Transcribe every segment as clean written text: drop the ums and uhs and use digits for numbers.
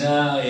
ya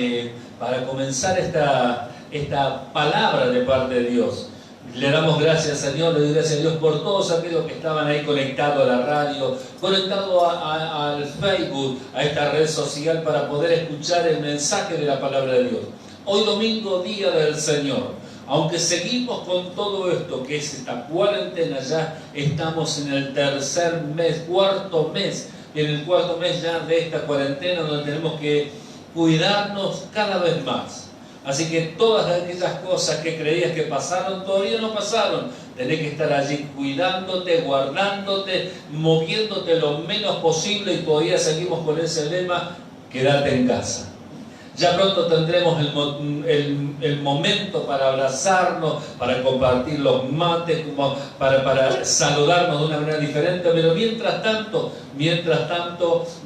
para comenzar esta palabra de parte de Dios. Le damos gracias a Dios, le doy gracias a Dios por todos aquellos que estaban ahí conectados a la radio, conectados al Facebook, a esta red social para poder escuchar el mensaje de la palabra de Dios. Hoy domingo, día del Señor. Aunque seguimos con todo esto, que es esta cuarentena, ya estamos en el tercer mes, cuarto mes, en el cuarto mes ya de esta cuarentena, donde tenemos que cuidarnos cada vez más. Así que todas aquellas cosas que creías que pasaron, todavía no pasaron. Tenés que estar allí cuidándote, guardándote, moviéndote lo menos posible, y todavía seguimos con ese lema, quédate en casa. Ya pronto tendremos el momento para abrazarnos, para compartir los mates, para saludarnos de una manera diferente, pero mientras tanto,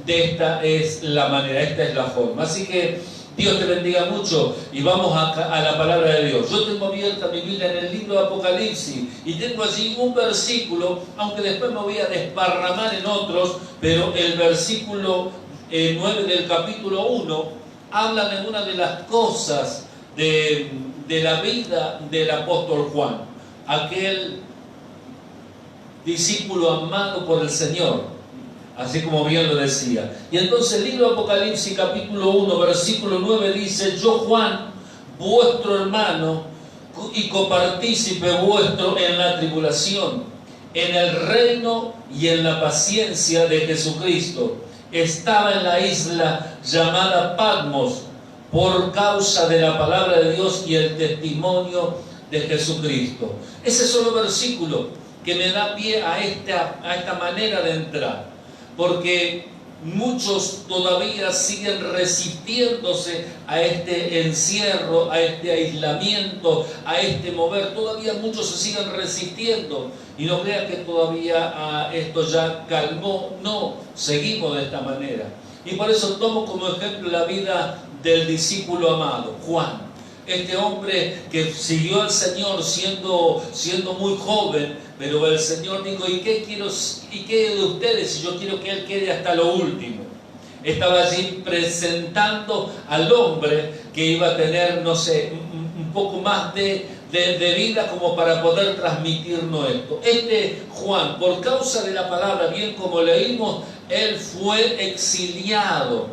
de esta es la manera, esta es la forma. Así que Dios te bendiga mucho y vamos a la palabra de Dios. Yo tengo abierta mi Biblia en el libro de Apocalipsis y tengo allí un versículo, aunque después me voy a desparramar en otros, pero el versículo 9 del capítulo 1 habla de una de las cosas de la vida del apóstol Juan, aquel discípulo amado por el Señor, así como bien lo decía. Y entonces el libro de Apocalipsis capítulo 1 versículo 9 dice: yo, Juan, vuestro hermano y copartícipe vuestro en la tribulación, en el reino y en la paciencia de Jesucristo, estaba en la isla llamada Patmos por causa de la palabra de Dios y el testimonio de Jesucristo. Ese solo versículo que me da pie a esta manera de entrar, porque muchos todavía siguen resistiéndose a este encierro, a este aislamiento, a este mover. Todavía muchos se siguen resistiendo. Y no crean que todavía esto ya calmó. No, seguimos de esta manera. Y por eso tomo como ejemplo la vida del discípulo amado, Juan. Este hombre que siguió al Señor siendo muy joven, pero el Señor dijo: ¿y qué de ustedes si yo quiero que Él quede hasta lo último? Estaba allí presentando al hombre que iba a tener, no sé, un poco más de vida como para poder transmitirnos esto. Este Juan, por causa de la palabra, bien como leímos, él fue exiliado,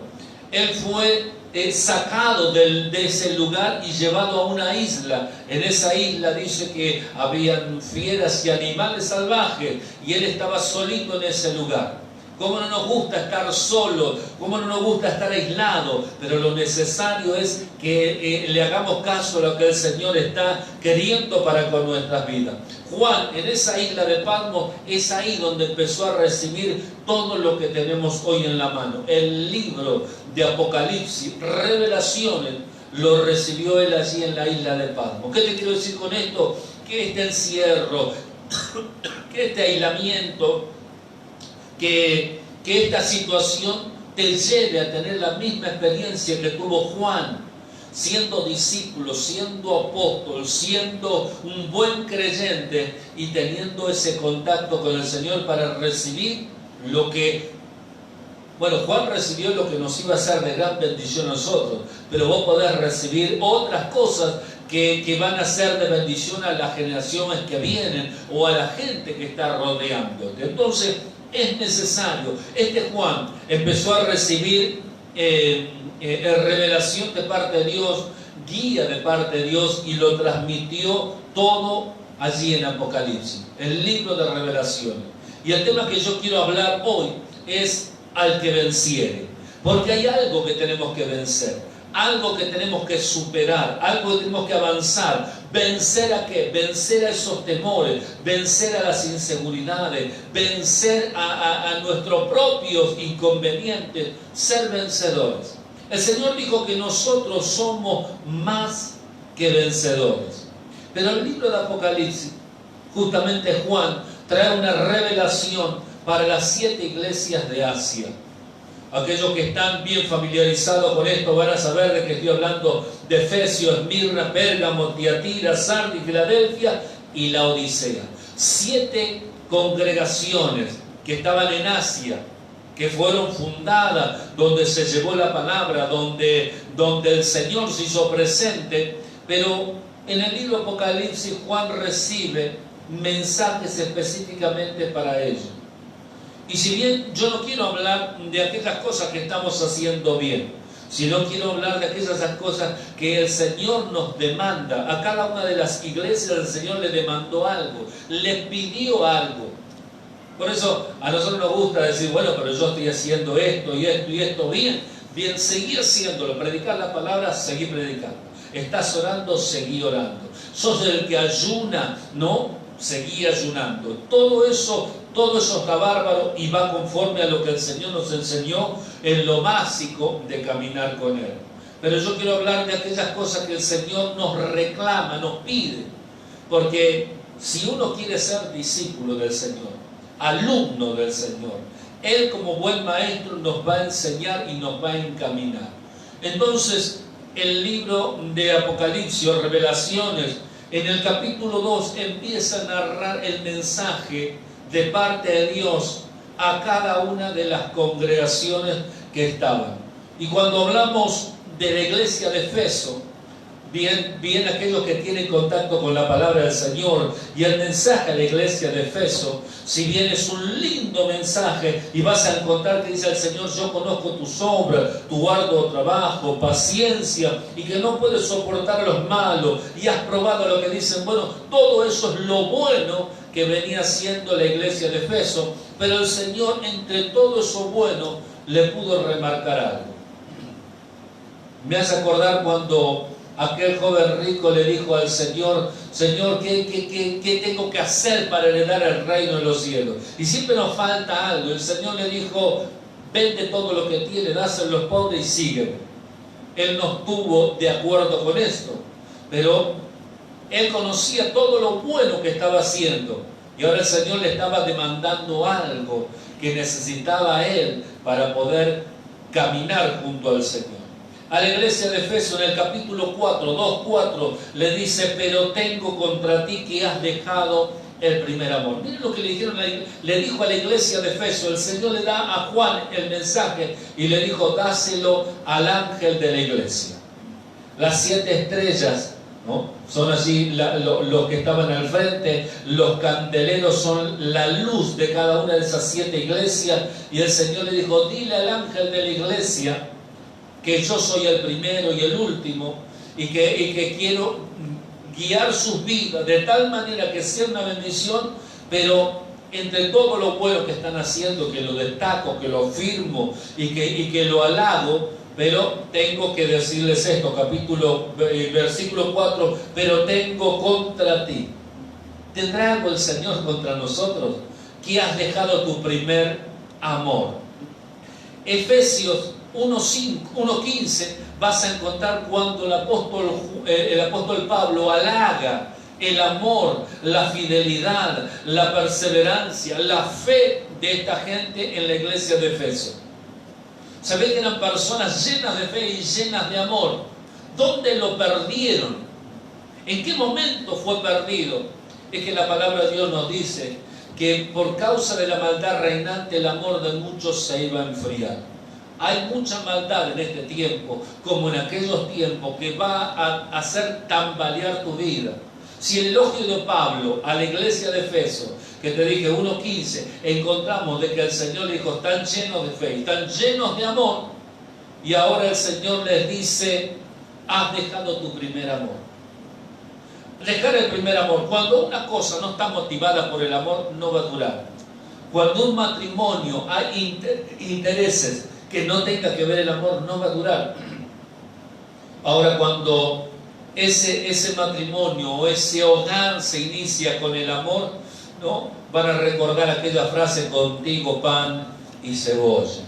él fue sacado de ese lugar y llevado a una isla. En esa isla dice que habían fieras y animales salvajes y él estaba solito en ese lugar. ¿Cómo no nos gusta estar solos? ¿Cómo no nos gusta estar aislados? Pero lo necesario es que le hagamos caso a lo que el Señor está queriendo para con nuestras vidas. Juan, en esa isla de Patmos, es ahí donde empezó a recibir todo lo que tenemos hoy en la mano. El libro de Apocalipsis, revelaciones, lo recibió él allí en la isla de Patmos. ¿Qué te quiero decir con esto? Que este encierro, que este aislamiento, que esta situación te lleve a tener la misma experiencia que tuvo Juan, siendo discípulo, siendo apóstol, siendo un buen creyente y teniendo ese contacto con el Señor para recibir lo que... Bueno, Juan recibió lo que nos iba a hacer de gran bendición a nosotros, pero vos podés recibir otras cosas que van a ser de bendición a las generaciones que vienen o a la gente que está rodeándote. Entonces, es necesario. Este Juan empezó a recibir revelación de parte de Dios, guía de parte de Dios, y lo transmitió todo allí en Apocalipsis, el libro de revelaciones. Y el tema que yo quiero hablar hoy es al que venciere, porque hay algo que tenemos que vencer, algo que tenemos que superar, algo que tenemos que avanzar. ¿Vencer a qué? Vencer a esos temores, vencer a las inseguridades, vencer a nuestros propios inconvenientes, ser vencedores. El Señor dijo que nosotros somos más que vencedores. Pero el libro de Apocalipsis, justamente Juan, trae una revelación para las 7 iglesias de Asia. Aquellos que están bien familiarizados con esto van a saber de que estoy hablando de Efesios, Esmirna, Pérgamo, Tiatira, Sardis, Filadelfia y la Odisea. 7 congregaciones que estaban en Asia, que fueron fundadas, donde se llevó la palabra, donde donde el Señor se hizo presente, pero en el libro Apocalipsis Juan recibe mensajes específicamente para ellos. Y si bien yo no quiero hablar de aquellas cosas que estamos haciendo bien, sino quiero hablar de aquellas cosas que el Señor nos demanda. A cada una de las iglesias el Señor le demandó algo, le pidió algo. Por eso a nosotros nos gusta decir, bueno, pero yo estoy haciendo esto y esto y esto bien. Bien, seguí haciéndolo. Predicar la palabra, seguí predicando. Estás orando, seguí orando. Sos el que ayuna, ¿no? Seguí ayunando. Todo eso está bárbaro y va conforme a lo que el Señor nos enseñó en lo básico de caminar con Él. Pero yo quiero hablar de aquellas cosas que el Señor nos reclama, nos pide. Porque si uno quiere ser discípulo del Señor, alumno del Señor, Él como buen maestro nos va a enseñar y nos va a encaminar. Entonces, el libro de Apocalipsis, Revelaciones, en el capítulo 2 empieza a narrar el mensaje de parte de Dios a cada una de las congregaciones que estaban. Y cuando hablamos de la iglesia de Efeso, bien aquellos que tienen contacto con la palabra del Señor y el mensaje a la iglesia de Efeso, si bien es un lindo mensaje y vas a encontrar que dice el Señor, yo conozco tus obras, tu arduo trabajo, paciencia y que no puedes soportar a los malos y has probado lo que dicen, bueno, todo eso es lo bueno que venía haciendo la iglesia de Efeso, pero el Señor entre todo eso bueno le pudo remarcar algo. Me hace acordar cuando aquel joven rico le dijo al Señor, Señor, ¿qué tengo que hacer para heredar el reino de los cielos? Y siempre nos falta algo. El Señor le dijo, vende todo lo que tiene, dáselo a los pobres y sígueme. Él no estuvo de acuerdo con esto, pero él conocía todo lo bueno que estaba haciendo. Y ahora el Señor le estaba demandando algo que necesitaba él para poder caminar junto al Señor. A la iglesia de Efeso en el capítulo 4, 2:4 le dice, pero tengo contra ti que has dejado el primer amor. Miren lo que le dijo a la iglesia de Efeso. El Señor le da a Juan el mensaje y le dijo, dáselo al ángel de la iglesia. Las 7 estrellas, ¿no? Son así los que estaban al frente, los candeleros son la luz de cada una de esas 7 iglesias, y el Señor le dijo, dile al ángel de la iglesia que yo soy el primero y el último, y que quiero guiar sus vidas de tal manera que sea una bendición, pero entre todo lo bueno que están haciendo, que lo destaco, que lo firmo y que lo halago, pero tengo que decirles esto, versículo 4, pero tengo contra ti. ¿Tendrá algo el Señor contra nosotros? Que has dejado tu primer amor. Efesios 1:15 vas a encontrar cuando el apóstol Pablo halaga el amor, la fidelidad, la perseverancia, la fe de esta gente en la iglesia de Efeso. Se ve que eran personas llenas de fe y llenas de amor. ¿Dónde lo perdieron? ¿En qué momento fue perdido? Es que la palabra de Dios nos dice que por causa de la maldad reinante el amor de muchos se iba a enfriar. Hay mucha maldad en este tiempo, como en aquellos tiempos, que va a hacer tambalear tu vida. Si el elogio de Pablo a la iglesia de Efeso, que te dije 1:15, encontramos de que el Señor le dijo, están llenos de fe, están llenos de amor, y ahora el Señor les dice, has dejado tu primer amor. Dejar el primer amor. Cuando una cosa no está motivada por el amor, no va a durar. Cuando un matrimonio hay intereses que no tenga que ver el amor, no va a durar. Ahora, cuando ese matrimonio o ese hogar se inicia con el amor, ¿no? Van a recordar aquella frase, contigo pan y cebolla.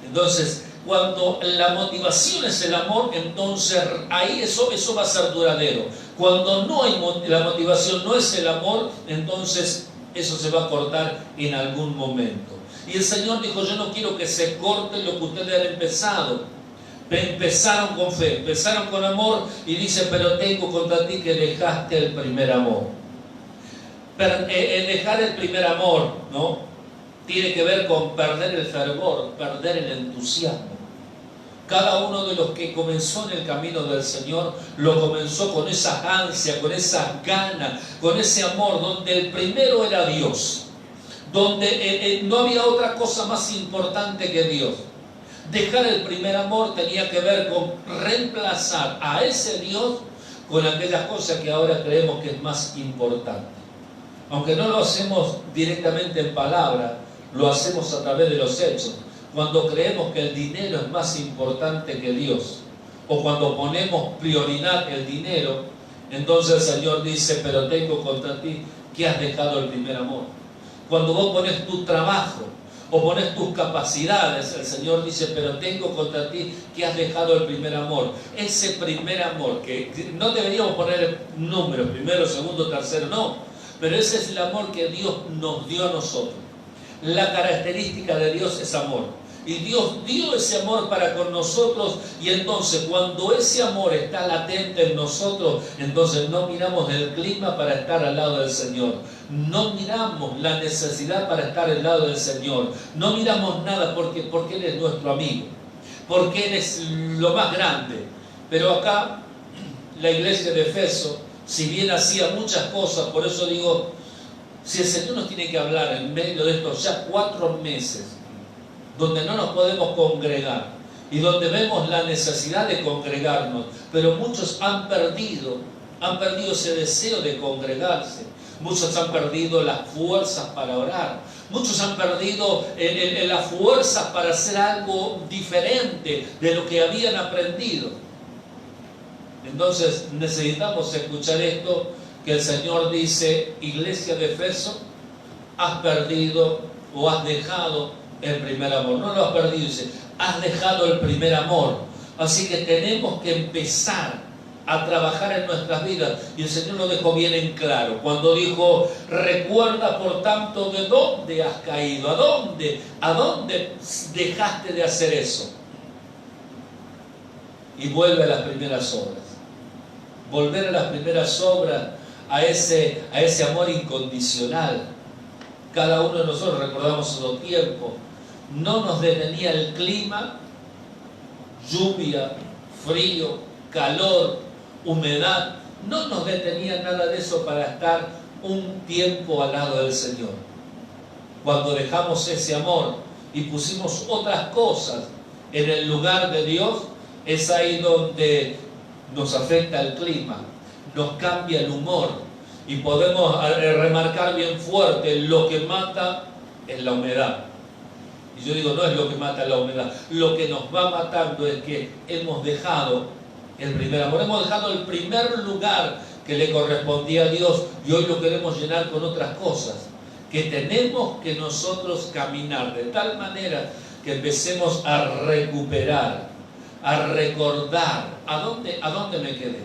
Entonces, cuando la motivación es el amor, entonces ahí eso va a ser duradero. Cuando no hay la motivación, no es el amor, entonces eso se va a cortar en algún momento. Y el Señor dijo, yo no quiero que se corte lo que ustedes han empezado. Empezaron con fe, empezaron con amor, y dice, pero tengo contra ti que dejaste el primer amor. Pero, dejar el primer amor, ¿no? Tiene que ver con perder el fervor, perder el entusiasmo. Cada uno de los que comenzó en el camino del Señor, lo comenzó con esa ansia, con esa gana, con ese amor, donde el primero era Dios, donde no había otra cosa más importante que Dios. Dejar el primer amor tenía que ver con reemplazar a ese Dios con aquellas cosas que ahora creemos que es más importante. Aunque no lo hacemos directamente en palabra, lo hacemos a través de los hechos. Cuando creemos que el dinero es más importante que Dios, o cuando ponemos prioridad el dinero, entonces el Señor dice, pero tengo contra ti que has dejado el primer amor. Cuando vos pones tu trabajo, o pones tus capacidades, el Señor dice, pero tengo contra ti que has dejado el primer amor. Ese primer amor, que no deberíamos poner números, primero, segundo, tercero, no, pero ese es el amor que Dios nos dio a nosotros. La característica de Dios es amor. Y Dios dio ese amor para con nosotros, y entonces cuando ese amor está latente en nosotros, entonces no miramos el clima para estar al lado del Señor. No miramos la necesidad para estar al lado del Señor. No miramos nada porque Él es nuestro amigo, porque Él es lo más grande. Pero acá, la iglesia de Efeso, si bien hacía muchas cosas, por eso digo, si el Señor nos tiene que hablar en medio de estos ya 4 meses, donde no nos podemos congregar y donde vemos la necesidad de congregarnos, pero muchos han perdido ese deseo de congregarse. Muchos han perdido las fuerzas para orar. Muchos han perdido las fuerzas para hacer algo diferente de lo que habían aprendido. Entonces necesitamos escuchar esto que el Señor dice, iglesia de Efeso, has perdido o has dejado el primer amor. No lo has perdido, dice, has dejado el primer amor. Así que tenemos que empezar a trabajar en nuestras vidas. Y el Señor lo dejó bien en claro cuando dijo, recuerda por tanto de dónde has caído, a dónde dejaste de hacer eso, y vuelve a las primeras obras. Volver a las primeras obras, a ese amor incondicional. Cada uno de nosotros recordamos esos tiempos. No nos detenía el clima, lluvia, frío, calor, humedad. No nos detenía nada de eso para estar un tiempo al lado del Señor. Cuando dejamos ese amor y pusimos otras cosas en el lugar de Dios, es ahí donde nos afecta el clima, nos cambia el humor, y podemos remarcar bien fuerte, lo que mata es la humedad. Y yo digo, no es lo que mata la humedad, lo que nos va matando es que hemos dejado el primer amor, hemos dejado el primer lugar que le correspondía a Dios, y hoy lo queremos llenar con otras cosas, que tenemos que nosotros caminar de tal manera que empecemos a recuperar, a recordar, ¿a dónde me quedé?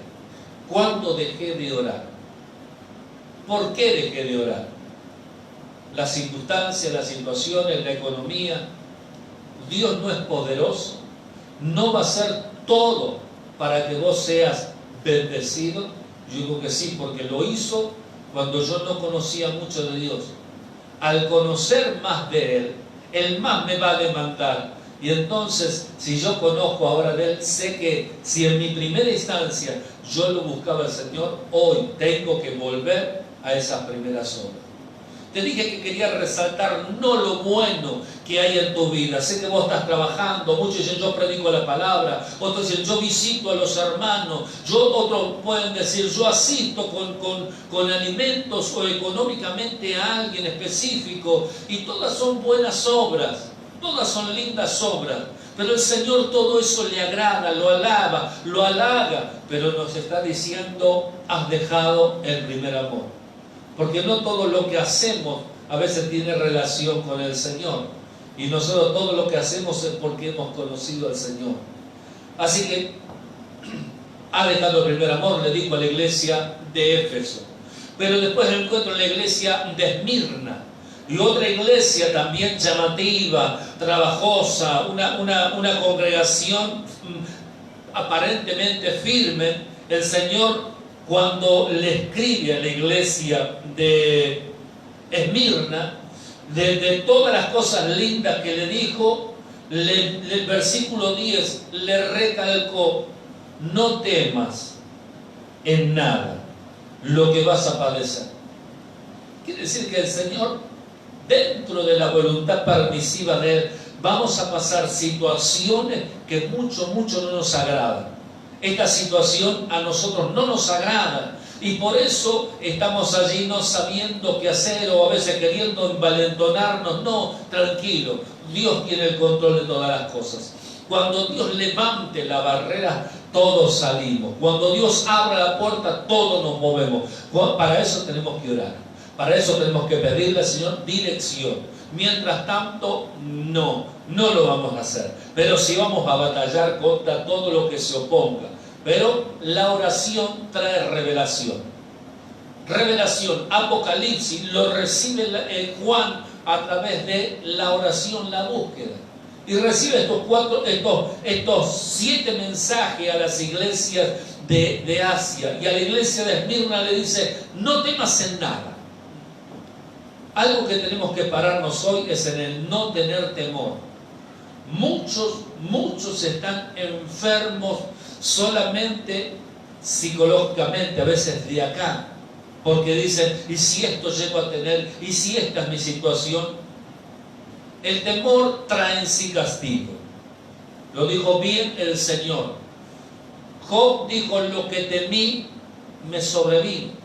¿Cuándo dejé de orar? ¿Por qué dejé de orar? Las circunstancias, las situaciones, la economía. Dios no es poderoso, no va a hacer todo para que vos seas bendecido. Yo digo que sí, porque lo hizo cuando yo no conocía mucho de Dios. Al conocer más de Él, Él más me va a demandar. Y entonces, si yo conozco ahora de Él, sé que si en mi primera instancia yo lo buscaba al Señor, hoy tengo que volver a esas primeras obras. Te dije que quería resaltar no lo bueno que hay en tu vida. Sé que vos estás trabajando, muchos dicen yo predico la palabra, otros dicen yo visito a los hermanos, otros pueden decir yo asisto con alimentos o económicamente a alguien específico, y todas son buenas obras, todas son lindas obras. Pero el Señor todo eso le agrada, lo alaba, lo halaga, pero nos está diciendo, has dejado el primer amor. Porque no todo lo que hacemos a veces tiene relación con el Señor. Y nosotros todo lo que hacemos es porque hemos conocido al Señor. Así que ha dejado el primer amor, le dijo a la iglesia de Éfeso. Pero después lo encuentro en la iglesia de Esmirna. Y otra iglesia también llamativa, trabajosa, una congregación aparentemente firme. El Señor, cuando le escribe a la iglesia de Esmirna, de todas las cosas lindas que le dijo, el versículo 10 le recalcó: no temas en nada lo que vas a padecer. Quiere decir que el Señor, dentro de la voluntad permisiva de Él, vamos a pasar situaciones que mucho no nos agradan. Esta situación a nosotros no nos agrada y por eso estamos allí no sabiendo qué hacer, o a veces queriendo envalentonarnos. No, tranquilo, Dios tiene el control de todas las cosas. Cuando Dios levante la barrera, todos salimos. Cuando Dios abra la puerta, todos nos movemos. Para eso tenemos que orar. Para eso tenemos que pedirle al Señor dirección. Mientras tanto, no lo vamos a hacer. Pero sí vamos a batallar contra todo lo que se oponga. Pero la oración trae revelación. Revelación, Apocalipsis, lo recibe Juan a través de la oración, la búsqueda. Y recibe estos 7 mensajes a las iglesias de Asia. Y a la iglesia de Esmirna le dice: no temas en nada. Algo que tenemos que pararnos hoy es en el no tener temor. Muchos están enfermos solamente psicológicamente, a veces de acá, porque dicen: ¿y si esto llego a tener? ¿Y si esta es mi situación? El temor trae en sí castigo. Lo dijo bien el Señor. Job dijo: lo que temí me sobrevino.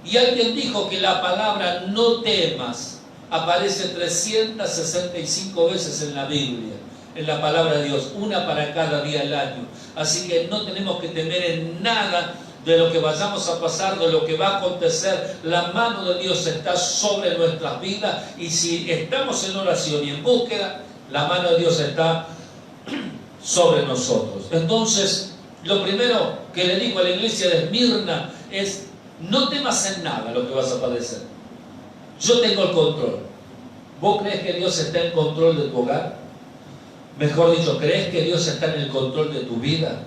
Y alguien dijo que la palabra no temas aparece 365 veces en la Biblia, en la palabra de Dios, una para cada día del año. Así que no tenemos que temer en nada de lo que vayamos a pasar, de lo que va a acontecer. La mano de Dios está sobre nuestras vidas, y si estamos en oración y en búsqueda, la mano de Dios está sobre nosotros. Entonces, lo primero que le dijo a la iglesia de Esmirna es: no temas en nada lo que vas a padecer. Yo tengo el control. ¿Vos crees que Dios está en control de tu hogar? Mejor dicho, ¿crees que Dios está en el control de tu vida?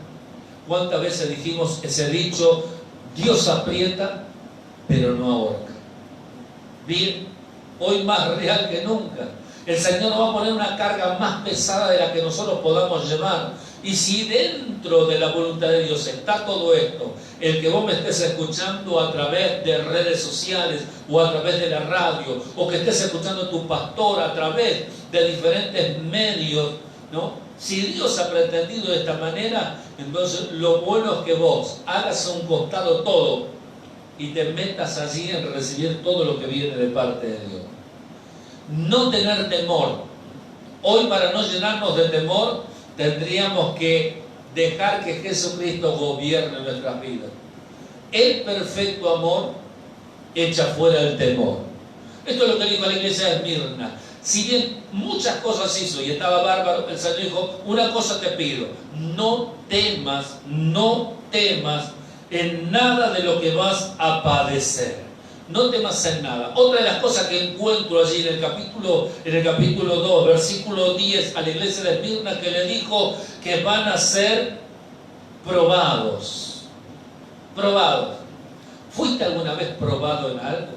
¿Cuántas veces dijimos ese dicho: Dios aprieta, pero no ahorca? Bien, hoy más real que nunca. El Señor nos va a poner una carga más pesada de la que nosotros podamos llevar. Y si dentro de la voluntad de Dios está todo esto, el que vos me estés escuchando a través de redes sociales o a través de la radio, o que estés escuchando a tu pastor a través de diferentes medios, ¿no? Si Dios ha pretendido de esta manera, entonces lo bueno es que vos hagas a un costado todo y te metas allí en recibir todo lo que viene de parte de Dios. No tener temor. Hoy, para no llenarnos de temor, tendríamos que dejar que Jesucristo gobierne nuestras vidas. El perfecto amor echa fuera el temor. Esto es lo que dijo la iglesia de Esmirna. Si bien muchas cosas hizo y estaba bárbaro, el Señor dijo: una cosa te pido, no temas en nada de lo que vas a padecer. No temas en nada. Otra de las cosas que encuentro allí en el capítulo 2, versículo 10, a la iglesia de Esmirna, que le dijo que van a ser probados. Probados. ¿Fuiste alguna vez probado en algo?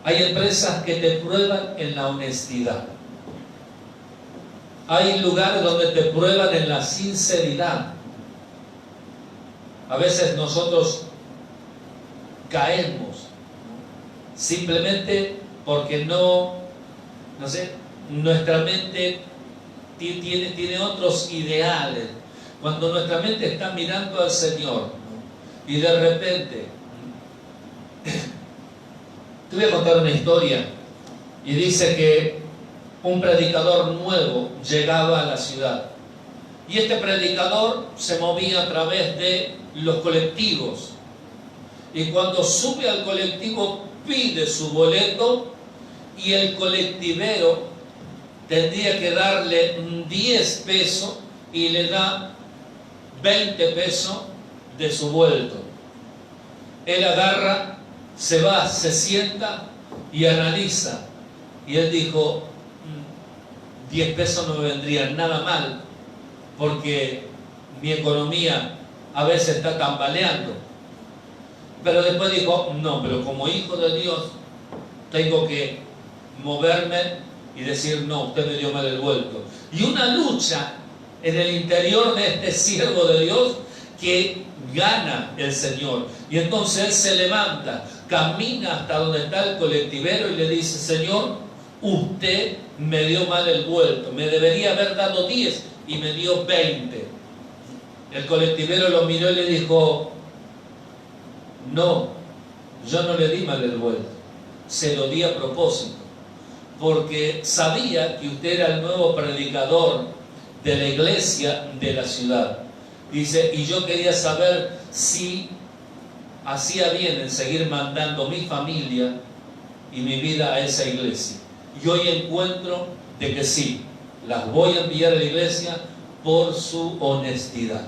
Hay empresas que te prueban en la honestidad. Hay lugares donde te prueban en la sinceridad. A veces nosotros caemos simplemente porque no sé, nuestra mente tiene otros ideales. Cuando nuestra mente está mirando al Señor, ¿no? Y de repente te voy a contar una historia, y dice que un predicador nuevo llegaba a la ciudad, y este predicador se movía a través de los colectivos. Y cuando sube al colectivo pide su boleto, y el colectivero tendría que darle 10 pesos y le da 20 pesos de su vuelto. Él agarra, se va, se sienta y analiza. Y él dijo: 10 pesos no me vendrían nada mal, porque mi economía a veces está tambaleando. Pero después dijo: no, pero como hijo de Dios tengo que moverme y decir, no, usted me dio mal el vuelto. Y una lucha en el interior de este siervo de Dios que gana el Señor. Y entonces él se levanta, camina hasta donde está el colectivero y le dice, Señor, usted me dio mal el vuelto, me debería haber dado 10 y me dio 20. El colectivero lo miró y le dijo, no, yo no le di mal el vuelto, se lo di a propósito, porque sabía que usted era el nuevo predicador de la iglesia de la ciudad. Dice, y yo quería saber si hacía bien en seguir mandando mi familia y mi vida a esa iglesia. Y hoy encuentro de que sí, las voy a enviar a la iglesia por su honestidad.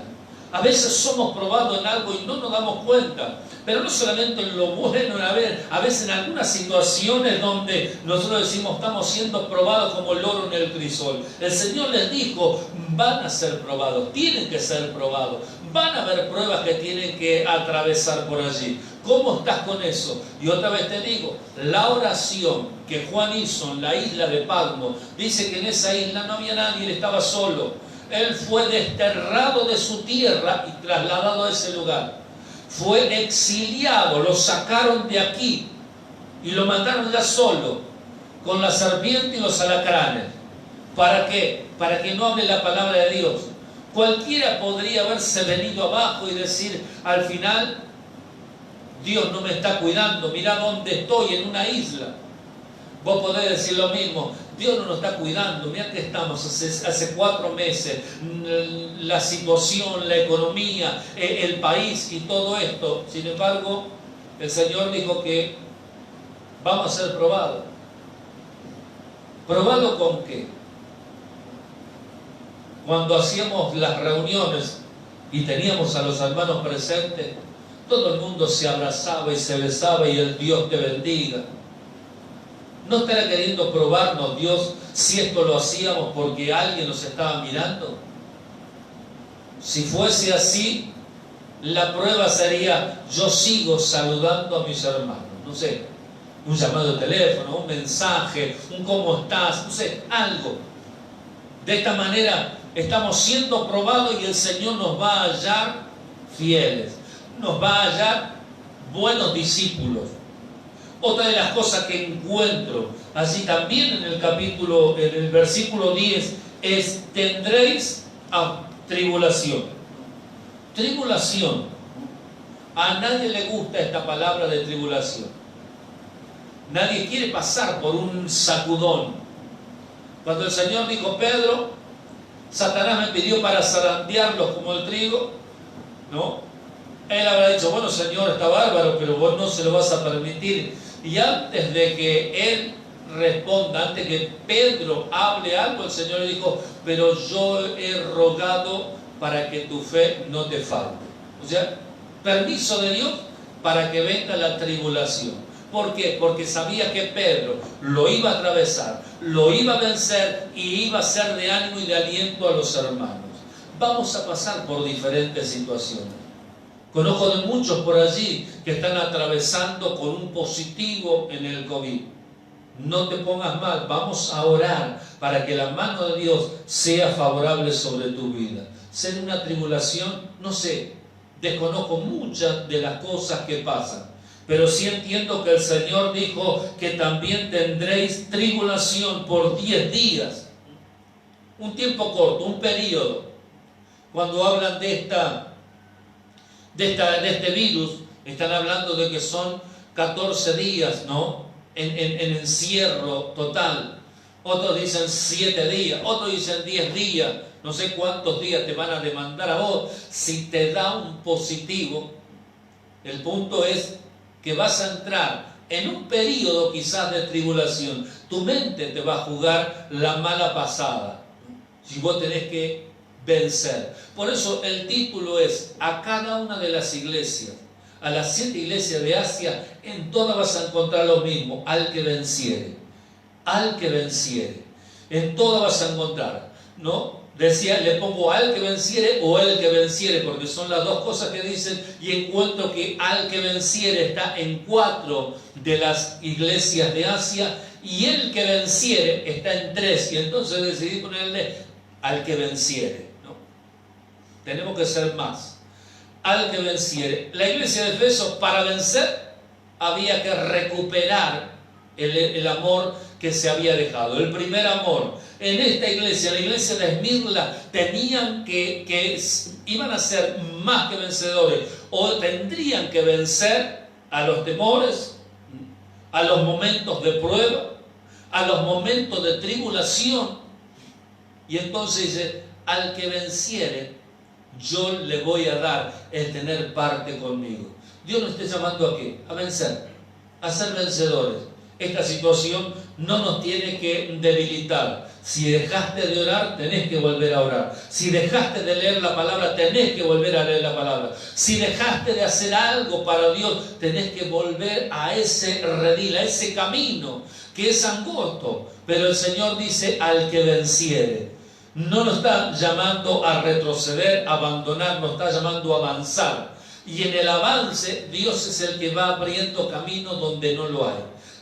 A veces somos probados en algo y no nos damos cuenta, pero no solamente en lo bueno, a veces en algunas situaciones donde nosotros decimos estamos siendo probados como el oro en el crisol. El Señor les dijo, van a ser probados, tienen que ser probados, van a haber pruebas que tienen que atravesar por allí. ¿Cómo estás con eso? Y otra vez te digo, la oración que Juan hizo en la isla de Patmos, dice que en esa isla no había nadie, él estaba solo. Él fue desterrado de su tierra y trasladado a ese lugar. Fue exiliado, lo sacaron de aquí y lo mandaron ya solo, con la serpiente y los alacranes. ¿Para qué? Para que no hable la palabra de Dios. Cualquiera podría haberse venido abajo y decir, al final, Dios no me está cuidando, mirá dónde estoy, en una isla. Vos podés decir lo mismo, Dios no nos está cuidando, mirá que estamos hace 4 meses, la situación, la economía, el país y todo esto. Sin embargo, el Señor dijo que vamos a ser probados. ¿Probado con qué? Cuando hacíamos las reuniones y teníamos a los hermanos presentes, todo el mundo se abrazaba y se besaba y el Dios te bendiga. ¿No estará queriendo probarnos Dios si esto lo hacíamos porque alguien nos estaba mirando? Si fuese así, la prueba sería, yo sigo saludando a mis hermanos. No sé, un llamado de teléfono, un mensaje, un cómo estás, no sé, algo. De esta manera estamos siendo probados y el Señor nos va a hallar fieles, nos va a hallar buenos discípulos. Otra de las cosas que encuentro allí también en el versículo 10 es, tendréis tribulación. Tribulación. A nadie le gusta esta palabra de tribulación. Nadie quiere pasar por un sacudón. Cuando el Señor dijo, Pedro, Satanás me pidió para zarandearlos como el trigo, ¿no? Él habrá dicho, bueno, Señor, está bárbaro, pero vos no se lo vas a permitir. Y antes de que él responda, antes que Pedro hable algo, el Señor le dijo, pero yo he rogado para que tu fe no te falte. O sea, permiso de Dios para que venga la tribulación. ¿Por qué? Porque sabía que Pedro lo iba a atravesar, lo iba a vencer y iba a ser de ánimo y de aliento a los hermanos. Vamos a pasar por diferentes situaciones. Conozco de muchos por allí que están atravesando con un positivo en el COVID. No te pongas mal, vamos a orar para que la mano de Dios sea favorable sobre tu vida. Ser una tribulación, no sé, desconozco muchas de las cosas que pasan, pero sí entiendo que el Señor dijo que también tendréis tribulación por 10 días. Un tiempo corto, un periodo. Cuando hablan de este virus, están hablando de que son 14 días, ¿no? En encierro total. Otros dicen 7 días, otros dicen 10 días. No sé cuántos días te van a demandar a vos. Si te da un positivo, el punto es que vas a entrar en un periodo quizás de tribulación. Tu mente te va a jugar la mala pasada. Si vos tenés que vencer. Por eso el título es, a cada una de las iglesias, a las 7 iglesias de Asia, en todas vas a encontrar lo mismo, al que venciere. Al que venciere. En todas vas a encontrar, ¿no? decía, le pongo al que venciere o el que venciere, porque son las dos cosas que dicen, y encuentro que al que venciere está en 4 de las iglesias de Asia, y el que venciere está en 3, y entonces decidí ponerle al que venciere, ¿no? Tenemos que ser más. Al que venciere. La iglesia de Efesos, para vencer, había que recuperar el amor que se había dejado, el primer amor. En esta iglesia, la iglesia de Esmirna, tenían iban a ser más que vencedores, o tendrían que vencer a los temores, a los momentos de prueba, a los momentos de tribulación. Y entonces dice, al que venciere, yo le voy a dar el tener parte conmigo. Dios nos está llamando ¿a qué? A vencer, a ser vencedores. Esta situación no nos tiene que debilitar. Si dejaste de orar, tenés que volver a orar. Si dejaste de leer la palabra, tenés que volver a leer la palabra. Si dejaste de hacer algo para Dios, tenés que volver a ese redil, a ese camino que es angosto. Pero el Señor dice al que venciere. No nos está llamando a retroceder, a abandonar, nos está llamando a avanzar. Y en el avance, Dios es el que va abriendo caminos donde no lo hay.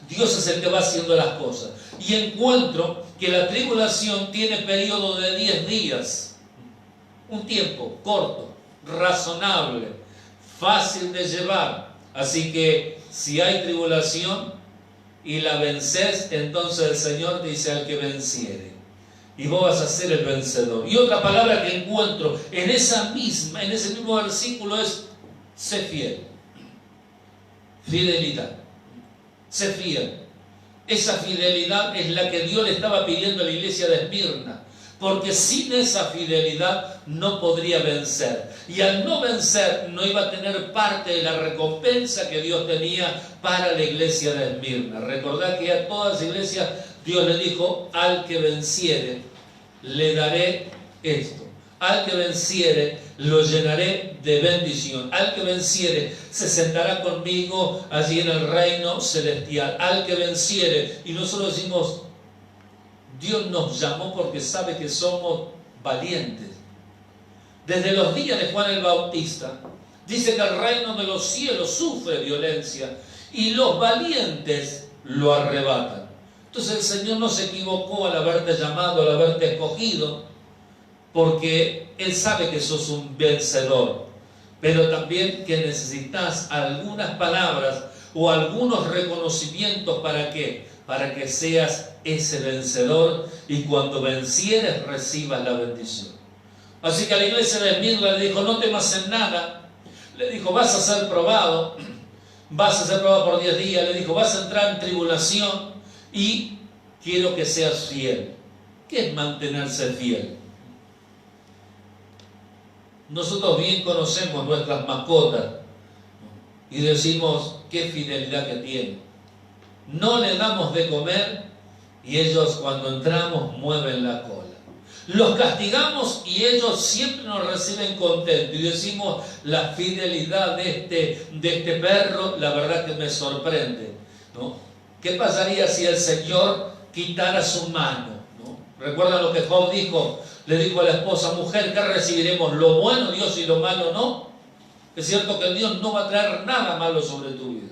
Dios es el que va haciendo las cosas. Y encuentro que la tribulación tiene periodo de 10 días. Un tiempo corto, razonable, fácil de llevar. Así que si hay tribulación y la vences, entonces el Señor dice al que venciere. Y vos vas a ser el vencedor. Y otra palabra que encuentro en ese mismo versículo es sé fiel. Fidelidad. Sé fiel. Esa fidelidad es la que Dios le estaba pidiendo a la iglesia de Esmirna, porque sin esa fidelidad no podría vencer, y al no vencer no iba a tener parte de la recompensa que Dios tenía para la iglesia de Esmirna. Recordad que a todas las iglesias Dios le dijo, al que venciere le daré esto, al que venciere lo llenaré de bendición, al que venciere se sentará conmigo allí en el reino celestial, al que venciere. Y nosotros decimos, Dios nos llamó porque sabe que somos valientes. Desde los días de Juan el Bautista dice que el reino de los cielos sufre violencia y los valientes lo arrebatan. Entonces el Señor no se equivocó al haberte llamado, al haberte escogido, porque Él sabe que sos un vencedor, pero también que necesitas algunas palabras o algunos reconocimientos. ¿Para qué? Para que seas ese vencedor y cuando vencieres recibas la bendición. Así que a la iglesia de Esmirna le dijo, no temas en nada. Le dijo, vas a ser probado, vas a ser probado por 10 días. Le dijo, vas a entrar en tribulación y quiero que seas fiel. ¿Qué es mantenerse fiel? Nosotros bien conocemos nuestras mascotas y decimos qué fidelidad que tienen. No le damos de comer y ellos cuando entramos mueven la cola. Los castigamos y ellos siempre nos reciben contentos y decimos la fidelidad de este perro, la verdad que me sorprende, ¿no? ¿Qué pasaría si el Señor quitara su mano, ¿no? ¿Recuerdan lo que Job dijo? Le dijo a la esposa, mujer, ¿qué recibiremos? ¿Lo bueno, Dios, y lo malo no? Es cierto que Dios no va a traer nada malo sobre tu vida.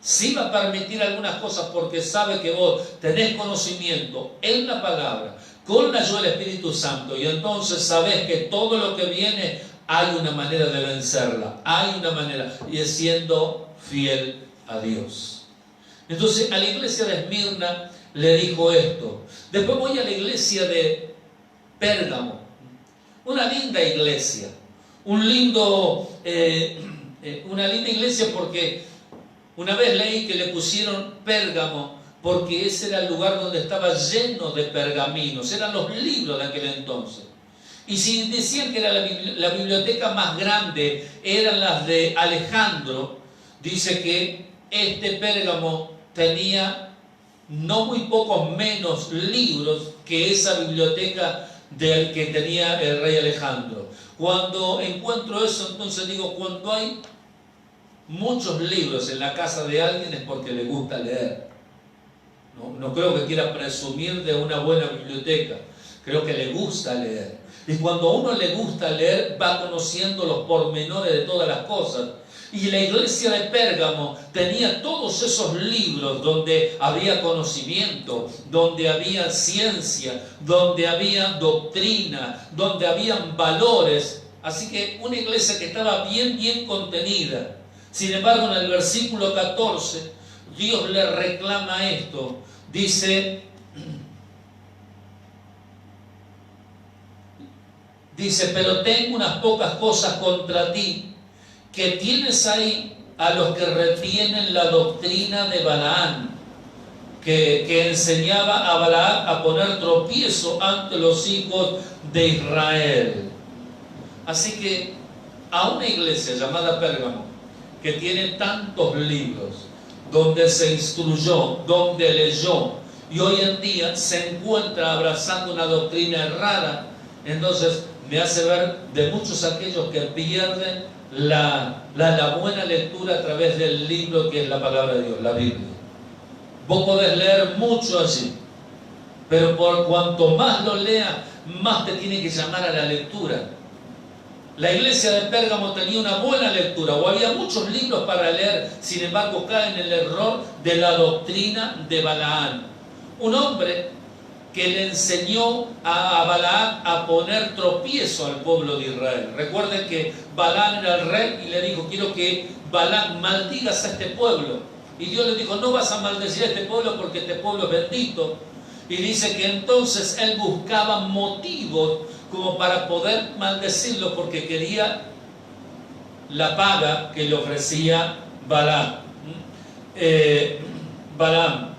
Sí va a permitir algunas cosas porque sabe que vos tenés conocimiento en la palabra, con la ayuda del Espíritu Santo, y entonces sabés que todo lo que viene hay una manera de vencerla, hay una manera, y es siendo fiel a Dios. Entonces a la iglesia de Esmirna le dijo esto. Después voy a la iglesia de Pérgamo, una linda iglesia, una linda iglesia porque una vez leí que le pusieron Pérgamo porque ese era el lugar donde estaba lleno de pergaminos, eran los libros de aquel entonces. Y si decían que era la biblioteca más grande, eran las de Alejandro, dice que este Pérgamo tenía no muy pocos menos libros que esa biblioteca del que tenía el rey Alejandro. Cuando encuentro eso, entonces digo, cuando hay muchos libros en la casa de alguien es porque le gusta leer. No creo que quiera presumir de una buena biblioteca, creo que le gusta leer. Y cuando a uno le gusta leer, va conociendo los pormenores de todas las cosas. Y la iglesia de Pérgamo tenía todos esos libros donde había conocimiento, donde había ciencia, donde había doctrina, donde habían valores. Así que una iglesia que estaba bien contenida. Sin embargo, en el versículo 14, Dios le reclama esto. Dice, pero tengo unas pocas cosas contra ti, que tienes ahí a los que retienen la doctrina de Balaam, que enseñaba a Balaam a poner tropiezo ante los hijos de Israel. Así que a una iglesia llamada Pérgamo, que tiene tantos libros, donde se instruyó, donde leyó, y hoy en día se encuentra abrazando una doctrina errada, entonces me hace ver de muchos aquellos que pierden la buena lectura a través del libro que es la palabra de Dios, la Biblia. Vos podés leer mucho allí, pero por cuanto más lo leas, más te tiene que llamar a la lectura. La iglesia de Pérgamo tenía una buena lectura, o había muchos libros para leer, sin embargo cae en el error de la doctrina de Balaam. Un hombre que le enseñó a Balaam a poner tropiezo al pueblo de Israel. Recuerden que Balaam era el rey y le dijo, quiero que Balaam maldigas a este pueblo. Y Dios le dijo, no vas a maldecir a este pueblo porque este pueblo es bendito. Y dice que entonces él buscaba motivos como para poder maldecirlo porque quería la paga que le ofrecía Balaam. Balaam,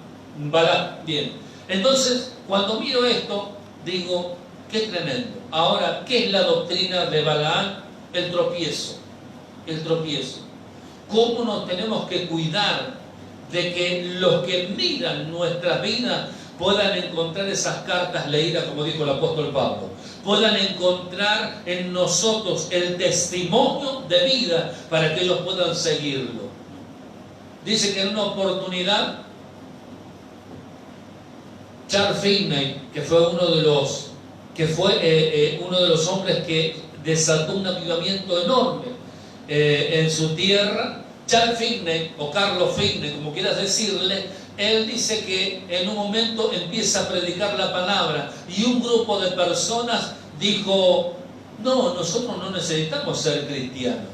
bien. Entonces, cuando miro esto, digo, qué tremendo. Ahora, ¿qué es la doctrina de Balaam? El tropiezo. El tropiezo. ¿Cómo nos tenemos que cuidar de que los que miran nuestras vidas puedan encontrar esas cartas leídas, como dijo el apóstol Pablo? Puedan encontrar en nosotros el testimonio de vida para que ellos puedan seguirlo. Dice que en una oportunidad, Charles Finney, que fue uno de los hombres que desató un avivamiento enorme en su tierra, Charles Finney, o Carlos Finney, como quieras decirle, él dice que en un momento empieza a predicar la palabra y un grupo de personas dijo, no, nosotros no necesitamos ser cristianos.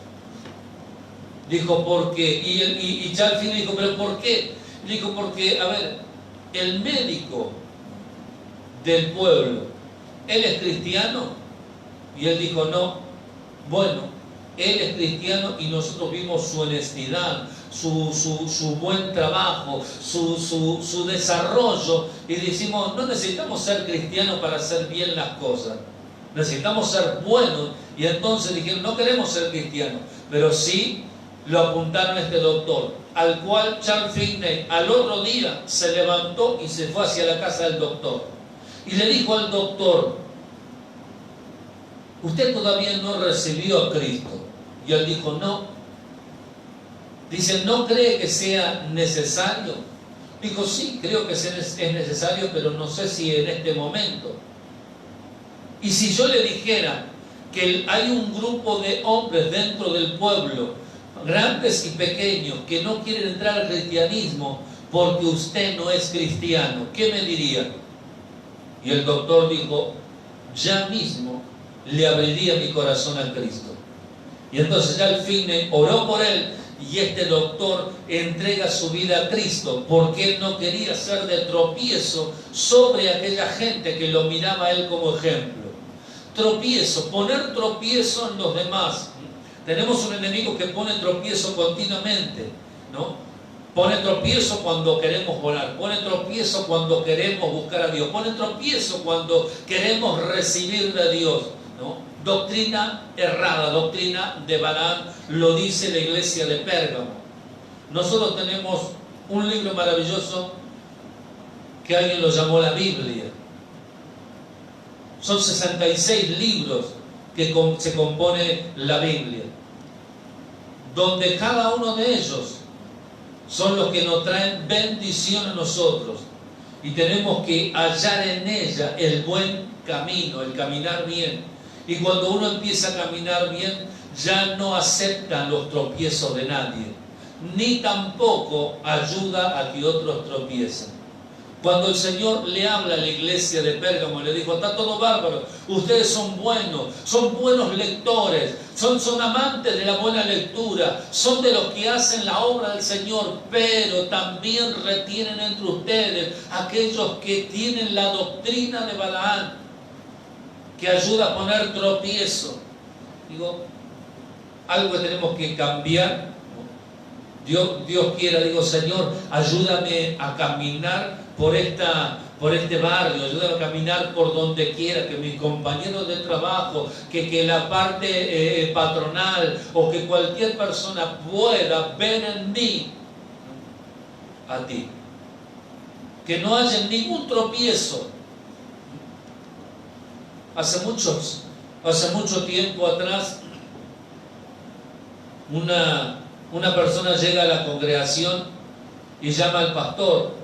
Dijo, ¿por qué? Y Charles Finney dijo, ¿pero por qué? Dijo, porque, a ver, el médico del pueblo, ¿él es cristiano? Y él dijo, no. Bueno, él es cristiano y nosotros vimos su honestidad, su buen trabajo, su desarrollo, y decimos, no necesitamos ser cristianos para hacer bien las cosas, necesitamos ser buenos. Y entonces dijeron, no queremos ser cristianos, pero sí lo apuntaron a este doctor, al cual Charles Finney al otro día se levantó y se fue hacia la casa del doctor. Y le dijo al doctor, usted todavía no recibió a Cristo. Y él dijo, no. Dice, ¿no cree que sea necesario? Dijo, sí, creo que es necesario, pero no sé si en este momento. Y si yo le dijera que hay un grupo de hombres dentro del pueblo, grandes y pequeños, que no quieren entrar al cristianismo porque usted no es cristiano, ¿qué me diría? Y el doctor dijo, ya mismo le abriría mi corazón a Cristo. Y entonces ya al fin oró por él, y este doctor entrega su vida a Cristo porque él no quería ser de tropiezo sobre aquella gente que lo miraba a él como ejemplo. Tropiezo, poner tropiezo en los demás. Tenemos un enemigo que pone tropiezo continuamente, ¿no? Pone tropiezo cuando queremos orar, pone tropiezo cuando queremos buscar a Dios, pone tropiezo cuando queremos recibir de Dios, ¿no? Doctrina errada, doctrina de Balaam, lo dice la iglesia de Pérgamo. Nosotros tenemos un libro maravilloso que alguien lo llamó la Biblia. Son 66 libros que se compone la Biblia, donde cada uno de ellos son los que nos traen bendición a nosotros, y tenemos que hallar en ella el buen camino, el caminar bien. Y cuando uno empieza a caminar bien, ya no aceptan los tropiezos de nadie, ni tampoco ayuda a que otros tropiecen. Cuando el Señor le habla a la iglesia de Pérgamo, le dijo: está todo bárbaro, ustedes son buenos lectores, son amantes de la buena lectura, son de los que hacen la obra del Señor, pero también retienen entre ustedes aquellos que tienen la doctrina de Balaam, que ayuda a poner tropiezo. Digo, algo que tenemos que cambiar. Dios quiera, digo, Señor, ayúdame a caminar por este barrio, ayúdame a caminar por donde quiera, que mis compañeros de trabajo, que la parte patronal o que cualquier persona pueda ver en mí a ti. Que no haya ningún tropiezo. Hace mucho tiempo atrás, una persona llega a la congregación y llama al pastor,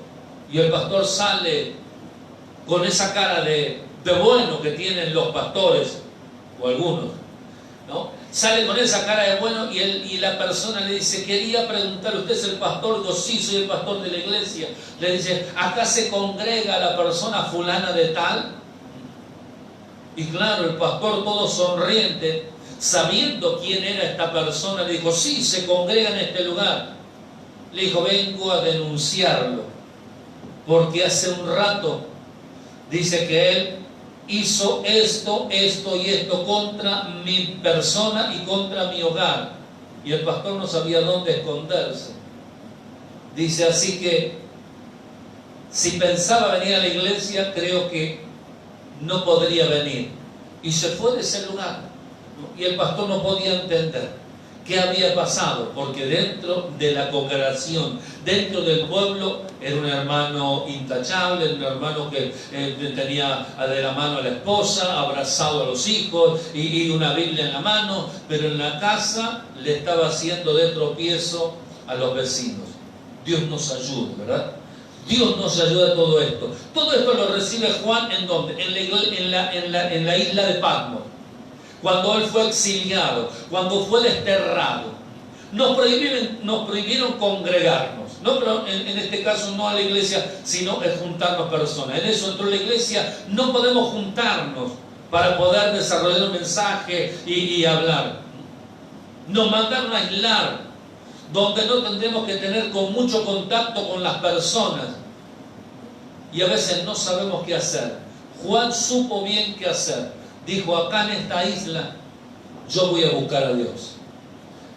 y el pastor sale con esa cara de bueno que tienen los pastores, o algunos, ¿no? Sale con esa cara de bueno y la persona le dice: quería preguntar, ¿usted es el pastor? Digo: sí, soy el pastor de la iglesia. Le dice: ¿acá se congrega la persona fulana de tal? Y claro, el pastor, todo sonriente, sabiendo quién era esta persona, le dijo: sí, se congrega en este lugar. Le dijo: vengo a denunciarlo, porque hace un rato dice que él hizo esto y esto contra mi persona y contra mi hogar. Y el pastor no sabía dónde esconderse. Dice: así que si pensaba venir a la iglesia, creo que no podría venir. Y se fue de ese lugar. Y el pastor no podía entender qué había pasado, porque dentro de la congregación, dentro del pueblo, era un hermano intachable, era un hermano que tenía de la mano a la esposa, abrazado a los hijos y una Biblia en la mano, pero en la casa le estaba haciendo de tropiezo a los vecinos. Dios nos ayude, ¿verdad? Dios nos ayuda a todo esto. Todo esto lo recibe Juan, ¿en dónde? En la isla de Patmos. Cuando él fue exiliado, cuando fue desterrado. Nos prohibieron congregarnos. No, pero en este caso no a la iglesia, sino es juntarnos personas. En eso entró la iglesia. No podemos juntarnos para poder desarrollar un mensaje y hablar. Nos mandaron a aislar, donde no tendremos que tener con mucho contacto con las personas. Y a veces no sabemos qué hacer. Juan supo bien qué hacer. Dijo: acá en esta isla yo voy a buscar a Dios.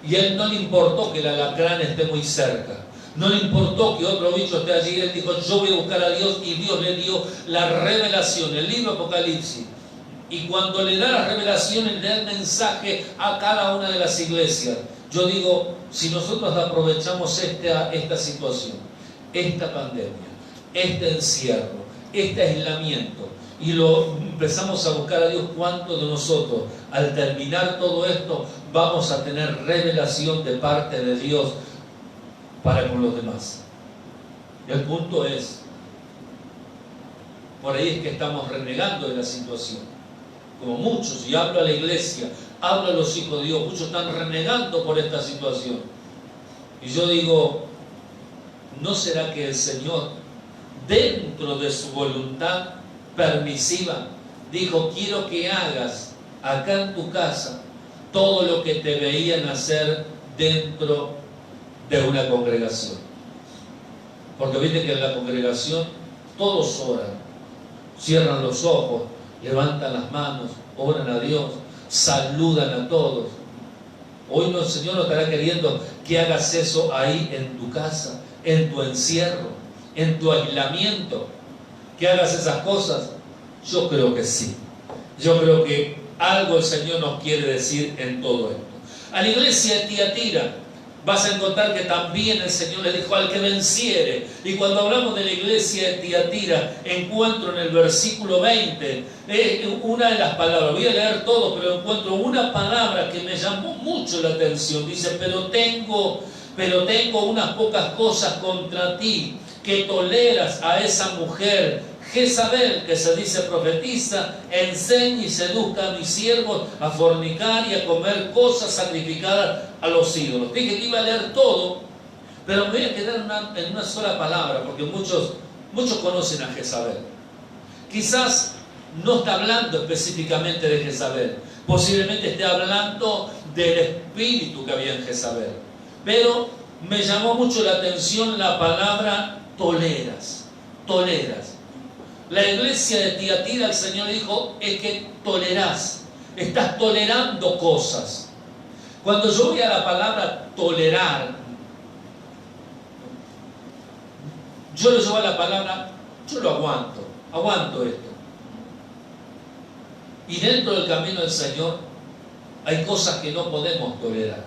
Y a él no le importó que el alacrán esté muy cerca. No le importó que otro bicho esté allí. Él dijo: yo voy a buscar a Dios. Y Dios le dio la revelación, el libro Apocalipsis. Y cuando le da la revelación, le da el mensaje a cada una de las iglesias. Yo digo, si nosotros aprovechamos esta situación, esta pandemia, este encierro, este aislamiento, y lo empezamos a buscar a Dios, ¿cuántos de nosotros, al terminar todo esto, vamos a tener revelación de parte de Dios para con los demás? El punto es, por ahí es que estamos renegando de la situación. Como muchos, y hablo a la iglesia, hablo a los hijos de Dios, muchos están renegando por esta situación. Y yo digo, ¿no será que el Señor, dentro de su voluntad permisiva, dijo: quiero que hagas acá en tu casa todo lo que te veían hacer dentro de una congregación? Porque viste que en la congregación todos oran, cierran los ojos, levantan las manos, oran a Dios, saludan a todos. Hoy el Señor no estará queriendo que hagas eso ahí en tu casa, en tu encierro, en tu aislamiento, que hagas esas cosas. Yo creo que sí. Yo creo que algo el Señor nos quiere decir en todo esto. A la iglesia de Tiatira vas a encontrar que también el Señor le dijo: al que venciere. Y cuando hablamos de la iglesia de Tiatira, encuentro en el versículo 20 una de las palabras, voy a leer todo, pero encuentro una palabra que me llamó mucho la atención. Dice: pero tengo unas pocas cosas contra ti, que toleras a esa mujer Jezabel, que se dice profetiza, enseña y seduzca a mis siervos a fornicar y a comer cosas sacrificadas a los ídolos. Dije que iba a leer todo, pero me voy a quedar en una sola palabra, porque muchos conocen a Jezabel. Quizás no está hablando específicamente de Jezabel, posiblemente esté hablando del espíritu que había en Jezabel. Pero me llamó mucho la atención la palabra toleras. La iglesia de Tiatira, el Señor dijo, es que tolerás, estás tolerando cosas. Cuando yo voy a la palabra tolerar, yo lo llevo a la palabra, yo lo aguanto esto. Y dentro del camino del Señor hay cosas que no podemos tolerar.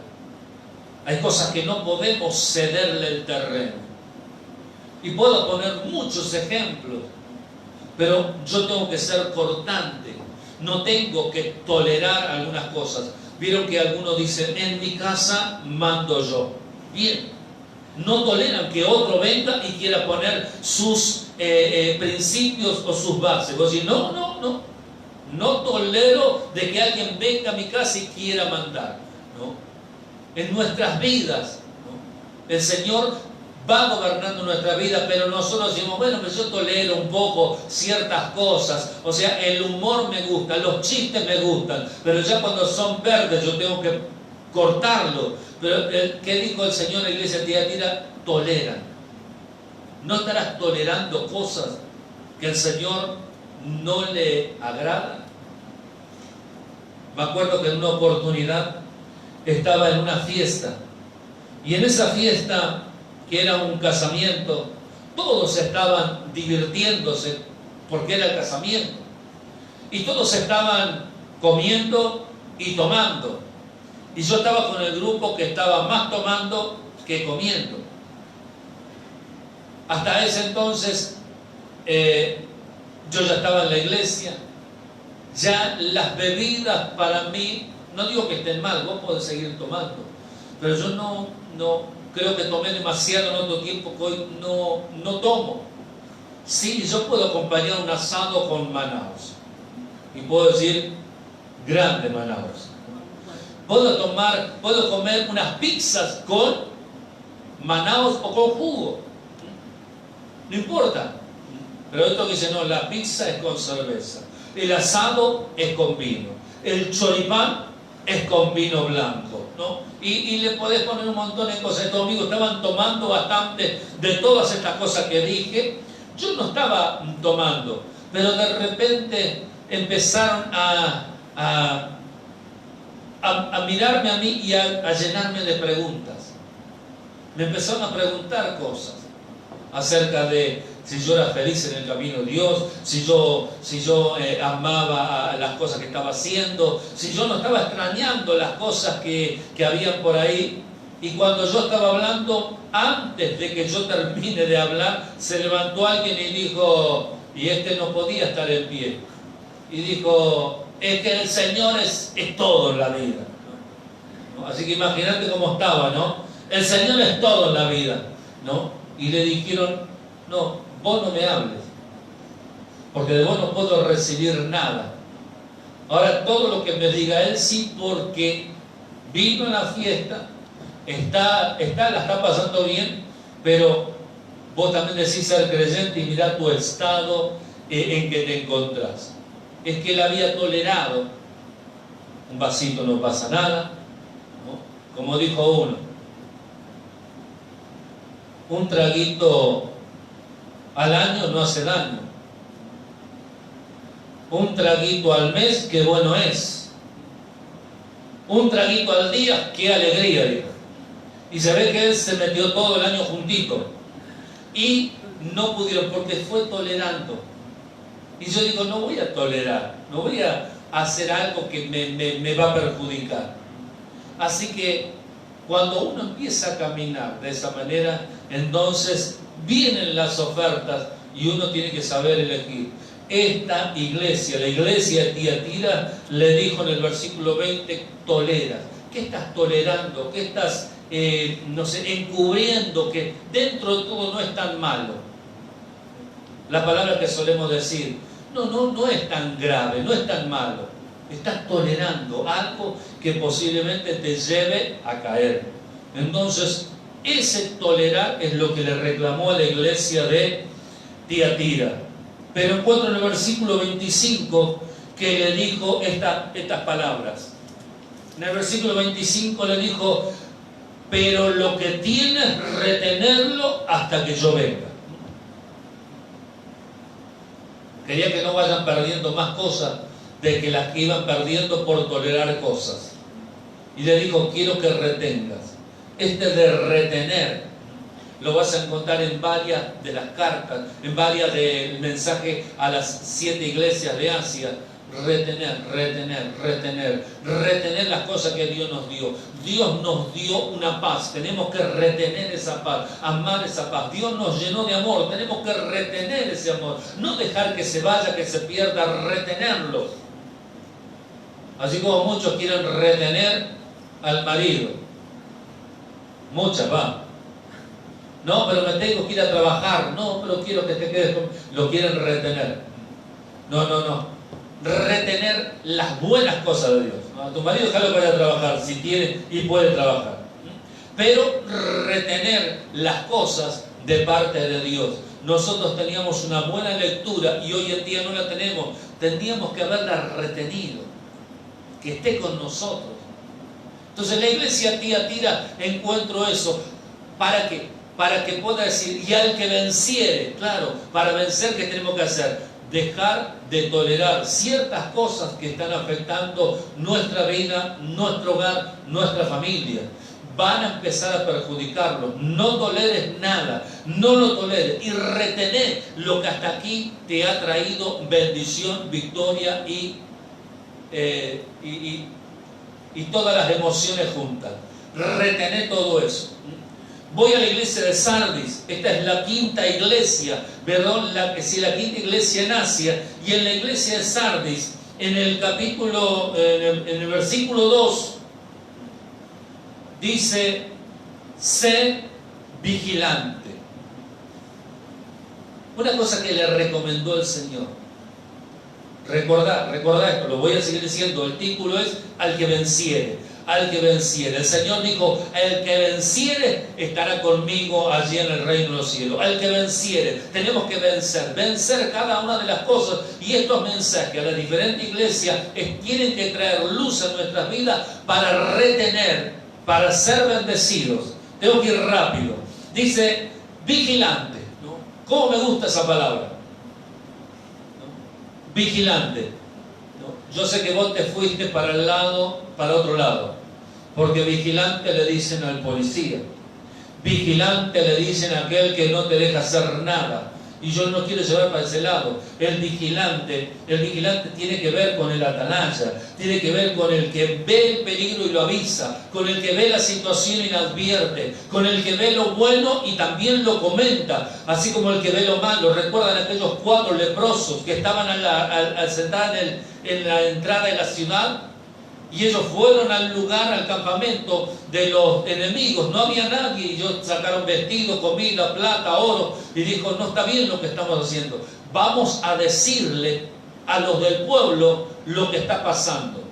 Hay cosas que no podemos cederle el terreno. Y puedo poner muchos ejemplos, pero yo tengo que ser cortante. No tengo que tolerar algunas cosas. Vieron que algunos dicen, en mi casa mando yo. Bien, no toleran que otro venga y quiera poner sus principios o sus bases. Vos decís, no tolero de que alguien venga a mi casa y quiera mandar. ¿No? En nuestras vidas, ¿no? El Señor va gobernando nuestra vida, pero nosotros decimos, bueno, pues yo tolero un poco ciertas cosas, o sea, el humor me gusta, los chistes me gustan, pero ya cuando son verdes yo tengo que cortarlo. Pero ¿qué dijo el Señor en la iglesia de Tiatira? Toleran. ¿No estarás tolerando cosas que el Señor no le agrada? Me acuerdo que en una oportunidad estaba en una fiesta, y en esa fiesta, que era un casamiento, todos estaban divirtiéndose porque era el casamiento, y todos estaban comiendo y tomando, y yo estaba con el grupo que estaba más tomando que comiendo. Hasta ese entonces yo ya estaba en la iglesia, ya las bebidas para mí, no digo que estén mal, vos podés seguir tomando, pero yo no creo que tomé demasiado en otro tiempo que hoy no tomo. Sí, yo puedo acompañar un asado con Manaos, y puedo decir, grande Manaos. Puedo comer unas pizzas con Manaos o con jugo, no importa. Pero esto que dice, no, la pizza es con cerveza, el asado es con vino, el choripán es con vino blanco, ¿no? Y le podés poner un montón de cosas. Estos amigos estaban tomando bastante de todas estas cosas que dije. Yo no estaba tomando, pero de repente empezaron a mirarme a mí y a llenarme de preguntas. Me empezaron a preguntar cosas acerca de si yo era feliz en el camino de Dios, si yo amaba las cosas que estaba haciendo, si yo no estaba extrañando las cosas que habían por ahí. Y cuando yo estaba hablando, antes de que yo termine de hablar, se levantó alguien y dijo, y este no podía estar en pie, y dijo, es que el Señor es todo en la vida, ¿no? Así que imagínate cómo estaba, ¿no? El Señor es todo en la vida, ¿no? Y le dijeron, no, vos no me hables, porque de vos no puedo recibir nada. Ahora todo lo que me diga él sí, porque vino a la fiesta, la está pasando bien, pero vos también decís ser creyente y mirá tu estado en que te encontrás. Es que él había tolerado, un vasito no pasa nada, ¿no? Como dijo uno, un traguito al año no hace daño, un traguito al mes, qué bueno es, un traguito al día, qué alegría, dijo. Y se ve que él se metió todo el año juntito y no pudieron porque fue tolerando. Y yo digo, no voy a tolerar, no voy a hacer algo que me va a perjudicar. Así que cuando uno empieza a caminar de esa manera, entonces vienen las ofertas y uno tiene que saber elegir. Esta iglesia, la iglesia de Tiatira, le dijo en el versículo 20, tolera. ¿Qué estás tolerando? ¿Qué estás, encubriendo? Que dentro de todo no es tan malo. La palabra que solemos decir, no es tan grave, no es tan malo. Estás tolerando algo que posiblemente te lleve a caer. Entonces, ese tolerar es lo que le reclamó a la iglesia de Tiatira. Pero encuentro en el versículo 25 que le dijo estas palabras. En el versículo 25 le dijo, pero lo que tienes, retenerlo hasta que yo venga. Quería que no vayan perdiendo más cosas de que las que iban perdiendo por tolerar cosas. Y le dijo, quiero que retengas. Este de retener lo vas a encontrar en varias de las cartas, en varias del mensaje a las 7 iglesias de Asia. Retener las cosas que Dios nos dio. Dios nos dio una paz, tenemos que retener esa paz, amar esa paz. Dios nos llenó de amor, tenemos que retener ese amor, no dejar que se vaya, que se pierda, retenerlo. Así como muchos quieren retener al marido, muchas van. No, pero me tengo que ir a trabajar, no, pero quiero que te quedes conmigo. Lo quieren retener. No. Retener las buenas cosas de Dios. A tu marido déjalo que vaya a trabajar si tiene y puede trabajar. Pero retener las cosas de parte de Dios. Nosotros teníamos una buena lectura y hoy en día no la tenemos. Tendríamos que haberla retenido, que esté con nosotros. Entonces la iglesia Tiatira encuentro eso. ¿Para qué? Para que pueda decir, y al que venciere, claro, para vencer, ¿qué tenemos que hacer? Dejar de tolerar ciertas cosas que están afectando nuestra vida, nuestro hogar, nuestra familia. Van a empezar a perjudicarlo. No toleres nada, no lo toleres y retener lo que hasta aquí te ha traído bendición, victoria y todas las emociones juntas. Retener todo eso. Voy a la iglesia de Sardis, esta es la quinta iglesia, la quinta iglesia en Asia, y en la iglesia de Sardis, en el versículo 2, dice, sé vigilante. Una cosa que le recomendó el Señor. Recordá esto, lo voy a seguir diciendo, el título es al que venciere. Al que venciere. El Señor dijo, el que venciere estará conmigo allí en el reino de los cielos. Al que venciere, tenemos que vencer cada una de las cosas, y estos mensajes a las diferentes iglesias tienen que traer luz a nuestras vidas para retener, para ser bendecidos. Tengo que ir rápido. Dice, vigilante. ¿No? ¿Cómo me gusta esa palabra? ¿No? Vigilante. ¿No? Yo sé que vos te fuiste para otro lado. Porque vigilante le dicen al policía, vigilante le dicen a aquel que no te deja hacer nada. Y yo no quiero llevar para ese lado. El vigilante tiene que ver con el atalaya, tiene que ver con el que ve el peligro y lo avisa, con el que ve la situación y la advierte, con el que ve lo bueno y también lo comenta, así como el que ve lo malo. ¿Recuerdan aquellos 4 leprosos que estaban sentados en la entrada de la ciudad? Y ellos fueron al lugar, al campamento de los enemigos. No había nadie. Y ellos sacaron vestidos, comida, plata, oro. Y dijo, no está bien lo que estamos haciendo. Vamos a decirle a los del pueblo lo que está pasando.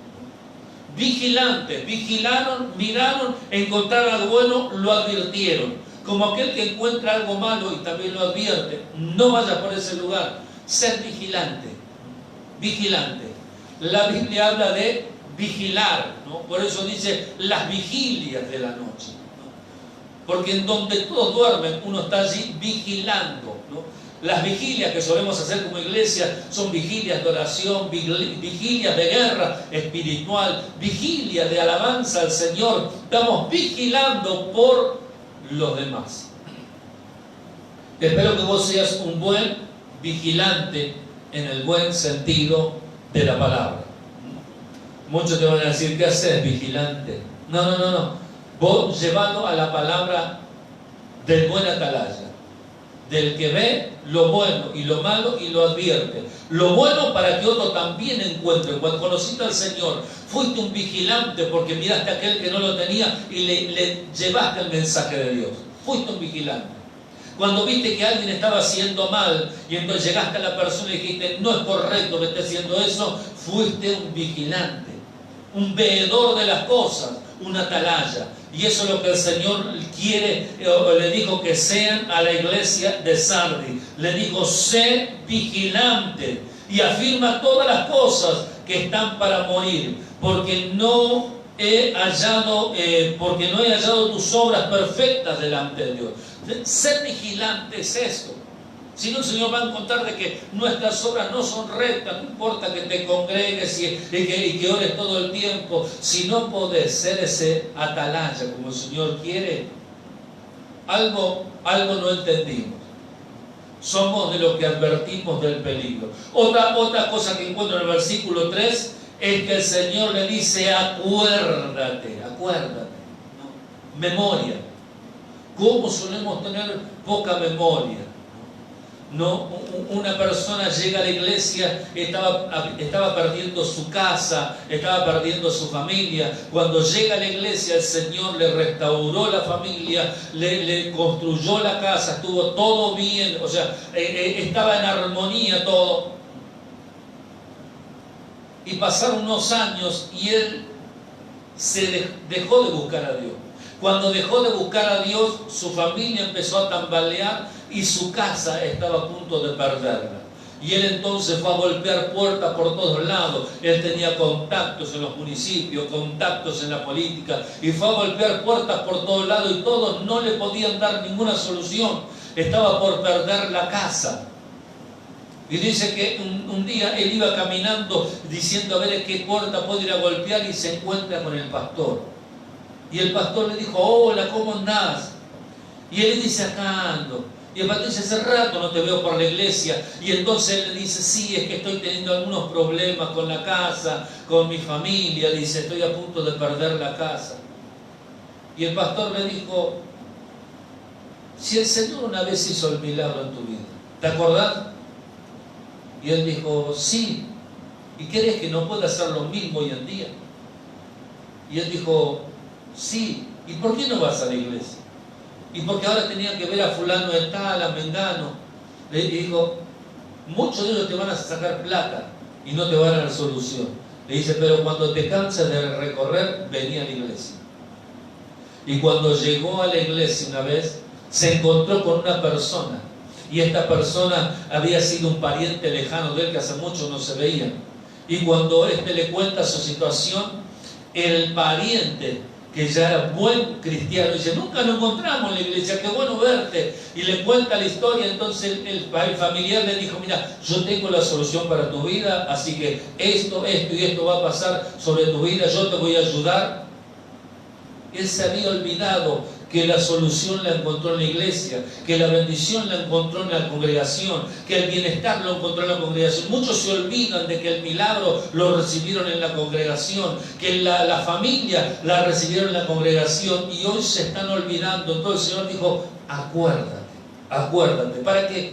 Vigilantes, vigilaron, miraron, encontraron algo bueno, lo advirtieron. Como aquel que encuentra algo malo y también lo advierte. No vaya por ese lugar. Ser vigilante. Vigilante. La Biblia habla de vigilar, ¿no? Por eso dice las vigilias de la noche, ¿no? Porque en donde todos duermen, uno está allí vigilando, ¿no? Las vigilias que solemos hacer como iglesia son vigilias de oración, vigilias de guerra espiritual, vigilias de alabanza al Señor. Estamos vigilando por los demás. Espero que vos seas un buen vigilante en el buen sentido de la palabra. Muchos te van a decir, ¿qué haces, vigilante? No. Vos llevando a la palabra del buen atalaya, del que ve lo bueno y lo malo y lo advierte. Lo bueno para que otro también encuentre. Cuando conociste al Señor, fuiste un vigilante porque miraste a aquel que no lo tenía y le llevaste el mensaje de Dios. Fuiste un vigilante. Cuando viste que alguien estaba haciendo mal y entonces llegaste a la persona y dijiste, no es correcto que esté haciendo eso, fuiste un vigilante, un veedor de las cosas, un atalaya. Y eso es lo que el Señor quiere, o le dijo que sean a la iglesia de Sardis. Le dijo, sé vigilante y afirma todas las cosas que están para morir, porque no he hallado tus obras perfectas delante de Dios. Ser vigilante es esto. Si no, el Señor va a encontrar de que nuestras obras no son rectas. No importa que te congregues y que ores todo el tiempo. Si no podés ser ese atalaya como el Señor quiere, algo no entendimos. Somos de los que advertimos del peligro. Otra cosa que encuentro en el versículo 3 es que el Señor le dice, acuérdate, ¿no? Memoria. ¿Cómo solemos tener poca memoria? No, una persona llega a la iglesia, estaba perdiendo su casa, estaba perdiendo su familia. Cuando llega a la iglesia, el Señor le restauró la familia, le construyó la casa, estuvo todo bien, o sea, estaba en armonía todo. Y pasaron unos años y él dejó de buscar a Dios. Cuando dejó de buscar a Dios, su familia empezó a tambalear y su casa estaba a punto de perderla. Y él entonces fue a golpear puertas por todos lados. Él tenía contactos en los municipios, contactos en la política, y fue a golpear puertas por todos lados y todos no le podían dar ninguna solución. Estaba por perder la casa. Y dice que un día él iba caminando diciendo a ver en qué puerta puede ir a golpear y se encuentra con el pastor. Y el pastor le dijo, hola, ¿cómo andás? Y él le dice, acá ando. Y el pastor dice, hace rato no te veo por la iglesia. Y entonces él le dice, sí, es que estoy teniendo algunos problemas con la casa, con mi familia. Dice, estoy a punto de perder la casa. Y el pastor le dijo, si el Señor una vez hizo el milagro en tu vida, ¿te acordás? Y él dijo, sí. ¿Y crees que no puede hacer lo mismo hoy en día? Y él dijo, sí. ¿Y por qué no vas a la iglesia? Y porque ahora tenía que ver a fulano de tal, a mengano. Le dijo, muchos de ellos te van a sacar plata y no te van a dar solución. Le dice, pero cuando te canses de recorrer, vení a la iglesia. Y cuando llegó a la iglesia una vez, se encontró con una persona. Y esta persona había sido un pariente lejano de él que hace mucho no se veían. Y cuando le cuenta su situación, el pariente, que ya era buen cristiano, dice, nunca nos encontramos en la iglesia, qué bueno verte. Y le cuenta la historia. Entonces el familiar le dijo, mira, yo tengo la solución para tu vida, así que esto y esto va a pasar sobre tu vida, yo te voy a ayudar. Él se había olvidado que la solución la encontró en la iglesia, que la bendición la encontró en la congregación, que el bienestar lo encontró en la congregación. Muchos se olvidan de que el milagro lo recibieron en la congregación, que la familia la recibieron en la congregación, y hoy se están olvidando. Entonces el Señor dijo, acuérdate, para que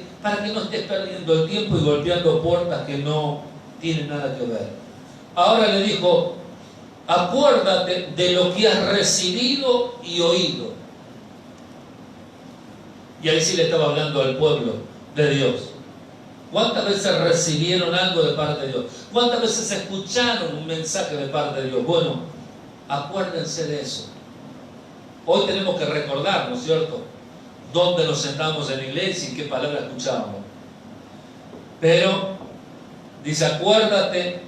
no estés perdiendo el tiempo y golpeando puertas que no tienen nada que ver. Ahora le dijo, acuérdate de lo que has recibido y oído. Y ahí sí le estaba hablando al pueblo de Dios. ¿Cuántas veces recibieron algo de parte de Dios? ¿Cuántas veces escucharon un mensaje de parte de Dios? Bueno, acuérdense de eso. Hoy tenemos que recordar, ¿no es cierto?, dónde nos sentamos en la iglesia y qué palabra escuchábamos. Pero dice, acuérdate,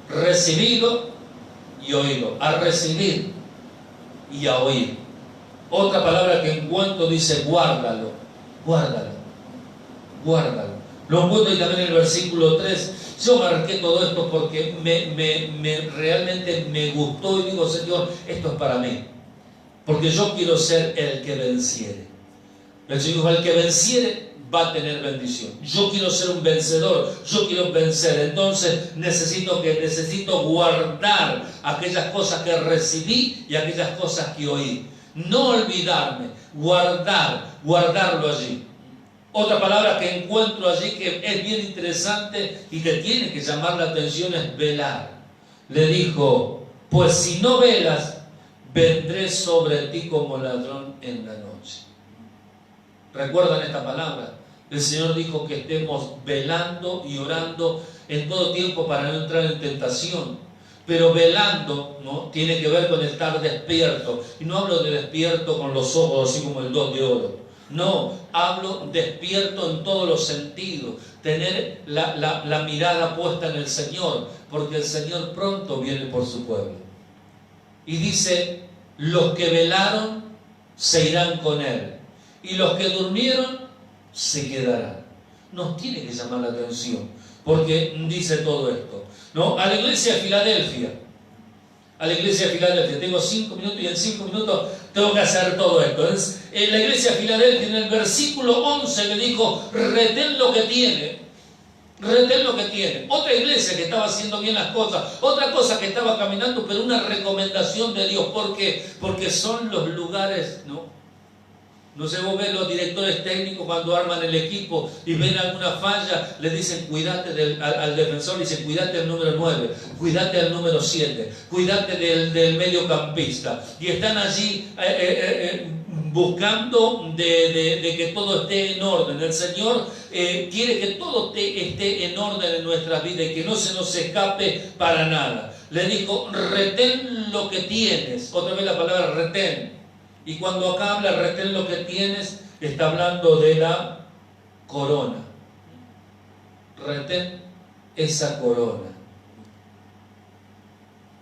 recibido y oído. A recibir y a oír. Otra palabra que encuentro dice, guárdalo. Lo encuentro y también en el versículo 3. Yo marqué todo esto porque realmente me gustó y digo, Señor, esto es para mí. Porque yo quiero ser el que venciere. El Señor dijo, el que venciere va a tener bendición. Yo quiero ser un vencedor, yo quiero vencer. Entonces necesito guardar aquellas cosas que recibí y aquellas cosas que oí. No olvidarme, guardarlo allí. Otra palabra que encuentro allí que es bien interesante y que tiene que llamar la atención es velar. Le dijo, pues si no velas, vendré sobre ti como ladrón en la noche. ¿Recuerdan esta palabra? El Señor dijo que estemos velando y orando en todo tiempo para no entrar en tentación. Pero velando, ¿no?, tiene que ver con estar despierto. Y no hablo de despierto con los ojos así como el 2 de oro. No, hablo despierto en todos los sentidos. Tener la mirada puesta en el Señor, porque el Señor pronto viene por su pueblo. Y dice, los que velaron se irán con Él, y los que durmieron se quedarán. Nos tiene que llamar la atención, porque dice todo esto, ¿no? A la iglesia de Filadelfia, tengo 5 minutos y en 5 minutos tengo que hacer todo esto. En la iglesia de Filadelfia, en el versículo 11 le dijo, retén lo que tiene. Retén lo que tiene. Otra iglesia que estaba haciendo bien las cosas, otra cosa que estaba caminando, pero una recomendación de Dios. ¿Por qué? Porque son los lugares, ¿no? No sé, vos ves los directores técnicos cuando arman el equipo y ven alguna falla, le dicen cuídate al defensor, le dicen cuídate del número 9, cuídate del número 7, cuídate del mediocampista. Y están allí buscando de que todo esté en orden. El Señor quiere que todo esté en orden en nuestra vida y que no se nos escape para nada. Le dijo, retén lo que tienes. Otra vez la palabra retén. Y cuando acá habla retén lo que tienes, está hablando de la corona. Retén esa corona.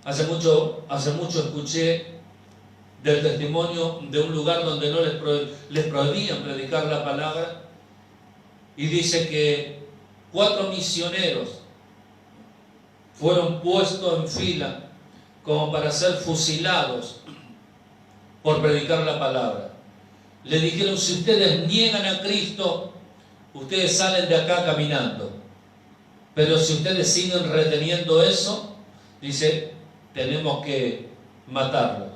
Hace mucho escuché del testimonio de un lugar donde no les prohibían predicar la palabra, y dice que 4 misioneros fueron puestos en fila como para ser fusilados por predicar la palabra. Le dijeron, si ustedes niegan a Cristo, ustedes salen de acá caminando. Pero si ustedes siguen reteniendo eso, dice, tenemos que matarlos.